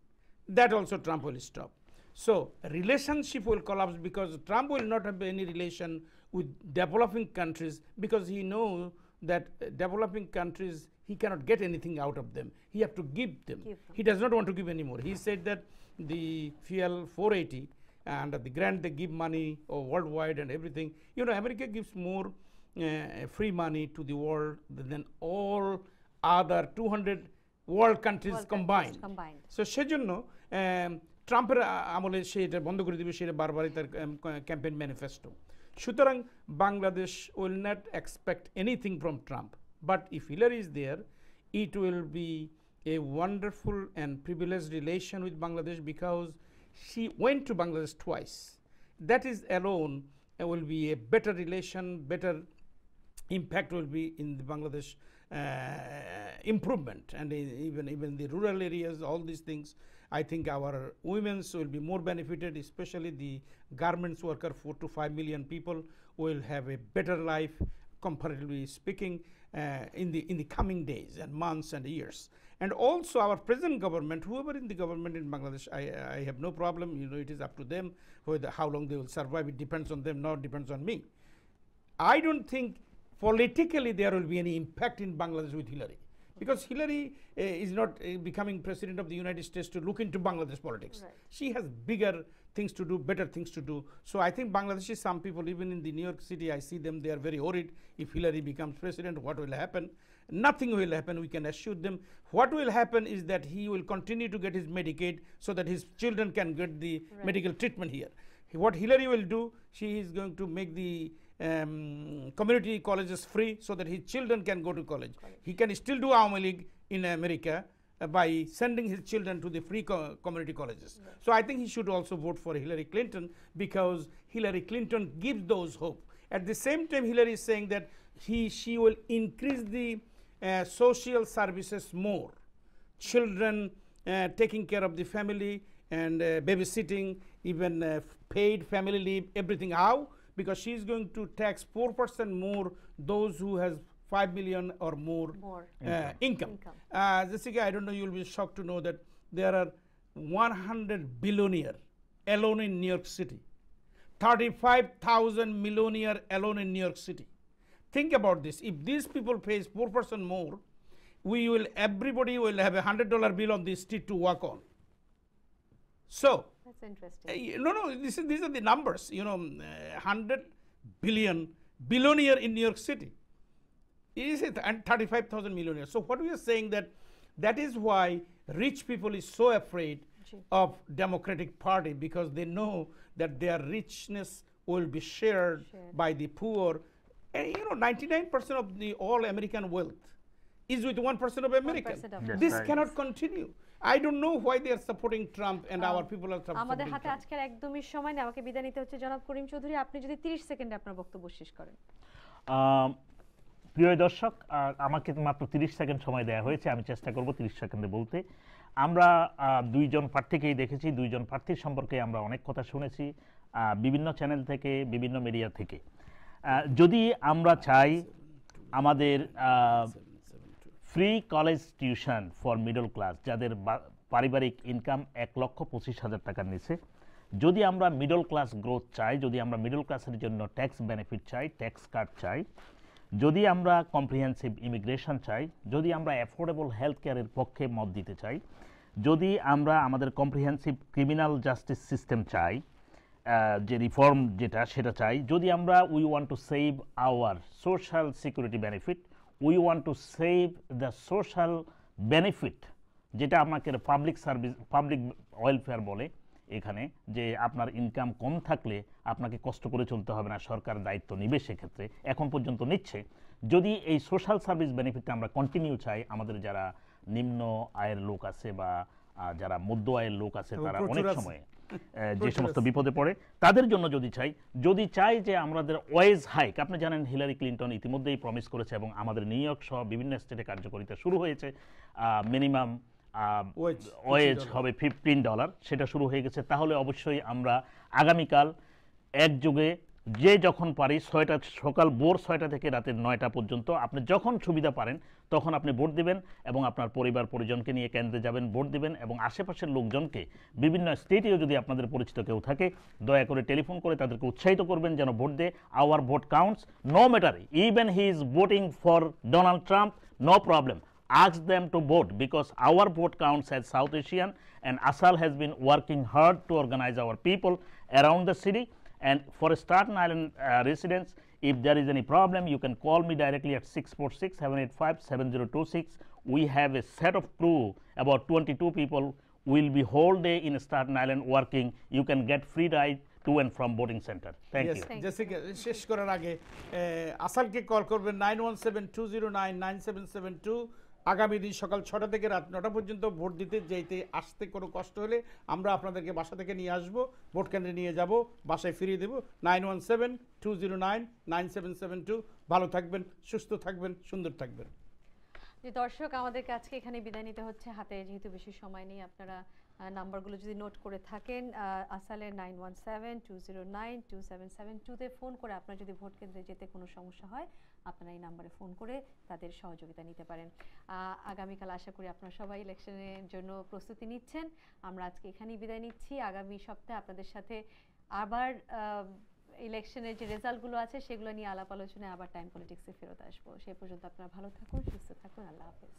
That also Trump will stop. So relationship will collapse, because Trump will not have any relation with developing countries, because he knows that developing countries, he cannot get anything out of them. He have to give them. He does not want to give anymore. He said that the fuel 480 and the grant they give money worldwide and everything. You know, America gives more free money to the world than all other 200 world countries combined. So সেজন্য ট্রাম্পের আমলে সে এটা বন্ধ করে দিবে, সেটা বারবারই তার ক্যাম্পেইন ম্যানিফেস্টো। সুতরাং Bangladesh will not expect anything from Trump, but if Hillary is there, it will be a wonderful and privileged relation with Bangladesh, because she went to Bangladesh twice. That is alone will be a better relation, better impact will be in the Bangladesh improvement, and even the rural areas, all these things. I think our women will be more benefited, especially the garments worker, 4 to 5 million people will have a better life, comparatively speaking, in the coming days and months and years. And also our present government, whoever in the government in Bangladesh, I have no problem. You know, it is up to them whether how long they will survive. It depends on them, not depends on me. I don't think politically there will be any impact in Bangladesh with Hillary, because Hillary is not becoming president of the United States to look into Bangladesh politics. Right. She has bigger things to do, better things to do. So I think Bangladeshi, some people, even in the New York City, I see them, they are very worried. If Hillary becomes president, what will happen? Nothing will happen, we can assure them. What will happen is that he will continue to get his Medicaid, so that his children can get the medical treatment here. What Hillary will do, she is going to make the community colleges free, so that his children can go to college. He can still do Awami League in America by sending his children to the free community colleges. Right. So I think he should also vote for Hillary Clinton, because Hillary Clinton gives those hope. At the same time, Hillary is saying that she will increase the social services more. Children taking care of the family and babysitting, even paid family leave, everything. How? Because she is going to tax 4% more those who has 5 million or more income. Jessica, I don't know, you'll be shocked to know that there are 100 billionaires alone in New York City, 35,000 millionaires alone in New York City. Think about this. If these people pay 4% more, everybody will have $100 bill on the street to walk on. So that's interesting. No, these are the numbers. You know, 100 billion billionaire in New York City. Is it? And 35,000 millionaires. So what we are saying that is why rich people is so afraid of Democratic Party, because they know that their richness will be shared by the poor. And you know, 99% of the all American wealth is with 1% of Americans. This cannot continue. I don't know why they are supporting Trump and our people are supporting আমাদের হাতে আজকের একদমই সময় নেই, আমাকে বিদায় নিতে হচ্ছে। জনাব করিম চৌধুরী, আপনি যদি 30 সেকেন্ডে আপনার বক্তব্য শেষ করেন। প্রিয় দর্শক, আমাকে মাত্র 30 সেকেন্ড সময় দেওয়া হয়েছে, আমি চেষ্টা করব 30 সেকেন্ডে বলতে। আমরা দুইজন প্রার্থীকেই দেখেছি, দুইজন প্রার্থীর সম্পর্কে আমরা অনেক কথা শুনেছি। বিভিন্ন চ্যানেল থেকে, বিভিন্ন মিডিয়া থেকে। যদি আমরা চাই আমাদের free college tuition for middle class, যাদের পারিবারিক ইনকাম 1,25,000 টাকার নিচে, যদি আমরা মিডল ক্লাস গ্রোথ চাই, যদি আমরা মিডল ক্লাসের জন্য ট্যাক্স বেনিফিট চাই, ট্যাক্স কাট চাই, যদি আমরা কম্প্রিহেন্সিভ ইমিগ্রেশন চাই, যদি আমরা অ্যাফোর্ডেবল হেলথ কেয়ারের পক্ষে মত দিতে চাই, যদি আমরা আমাদের কম্প্রিহেন্সিভ ক্রিমিনাল জাস্টিস সিস্টেম চাই, যে রিফর্ম যেটা সেটা চাই, যদি আমরা we want to save our social security benefit, we want to save the social benefit, যেটা আপনাকে পাবলিক সার্ভিস, পাবলিক ওয়েলফেয়ার বলে এখানে, যে আপনার ইনকাম কম থাকলে আপনাকে কষ্ট করে চলতে হবে না, সরকার দায়িত্ব নেবে সেক্ষেত্রে, এখন পর্যন্ত নিচ্ছে। যদি এই সোশ্যাল সার্ভিস বেনিফিটটা আমরা কন্টিনিউ চাই, আমাদের যারা নিম্ন আয়ের লোক আছে বা যারা মধ্য আয়ের লোক আছে, তারা অনেক সময় যে সমস্ত বিপদে পড়ে, তাদের জন্য যদি চাই যে আমাদের ওয়েজ হাইক, আপনি জানেন হিলারি ক্লিন্টন ইতিমধ্যেই প্রমিস করেছে এবং আমাদের নিউ ইয়র্ক সহ বিভিন্ন স্টেটে কার্যকারিতা শুরু হয়েছে, মিনিমাম ওয়েজ হবে $15, সেটা শুরু হয়ে গেছে। তাহলে অবশ্যই আমরা আগামীকাল একযোগে যে যখন পারি, সকাল ভোর 6টা থেকে রাতের 9টা পর্যন্ত, আপনি যখন সুবিধা পারেন তখন আপনি ভোট দিবেন এবং আপনার পরিবার পরিজনকে নিয়ে কেন্দ্রে যাবেন, ভোট দিবেন এবং আশেপাশের লোকজনকে, বিভিন্ন স্টেটেও যদি আপনাদের পরিচিত কেউ থাকে, দয়া করে টেলিফোন করে তাদেরকে উৎসাহিত করবেন যেন ভোট দেয়। Our vote counts, no matter, even he is voting for Donald Trump, no problem, ask them to vote, because our vote counts as South Asian, and ASAL has been working hard to organize our people around the city. And for Staten Island residents, if there is any problem, you can call me directly at 646-785-7026. We have a set of crew, about 22 people will be whole day in Staten Island working. You can get free ride to and from voting center. Thank you. Jessica, শেষ করার আগে আসালকে call করবেন 9172099772। আগামী দিন সকাল 6টা থেকে রাত 9টা পর্যন্ত ভোট দিতে যেতে আসতে কোনো কষ্ট হলে আমরা আপনাদেরকে বাসা থেকে নিয়ে আসবো, ভোট কেন্দ্রে নিয়ে যাব, বাসায় ফিরিয়ে দেবো। 9172099772। ভালো থাকবেন, সুস্থ থাকবেন, সুন্দর থাকবেন। যে দর্শক, আমাদেরকে আজকে এখানে বিদায় নিতে হচ্ছে, হাতে যেহেতু বেশি সময় নেই। আপনারা নাম্বারগুলো যদি নোট করে থাকেন, আসালের 9172092772-তে ফোন করে আপনার যদি ভোট কেন্দ্রে যেতে কোনো সমস্যা হয়, আপনারা এই নাম্বারে ফোন করে তাদের সহযোগিতা নিতে পারেন। আগামীকাল আশা করি আপনারা সবাই ইলেকশনের জন্য প্রস্তুতি নিচ্ছেন। আমরা আজকে এখানেই বিদায় নিচ্ছি। আগামী সপ্তাহে আপনাদের সাথে আবার ইলেকশনের যে রেজাল্টগুলো আছে সেগুলো নিয়ে আলাপ আলোচনায় আবার টাইম পলিটিক্সে ফেরত আসবো। সেই পর্যন্ত আপনারা ভালো থাকুন, সুস্থ থাকুন, আল্লাহ হাফেজ।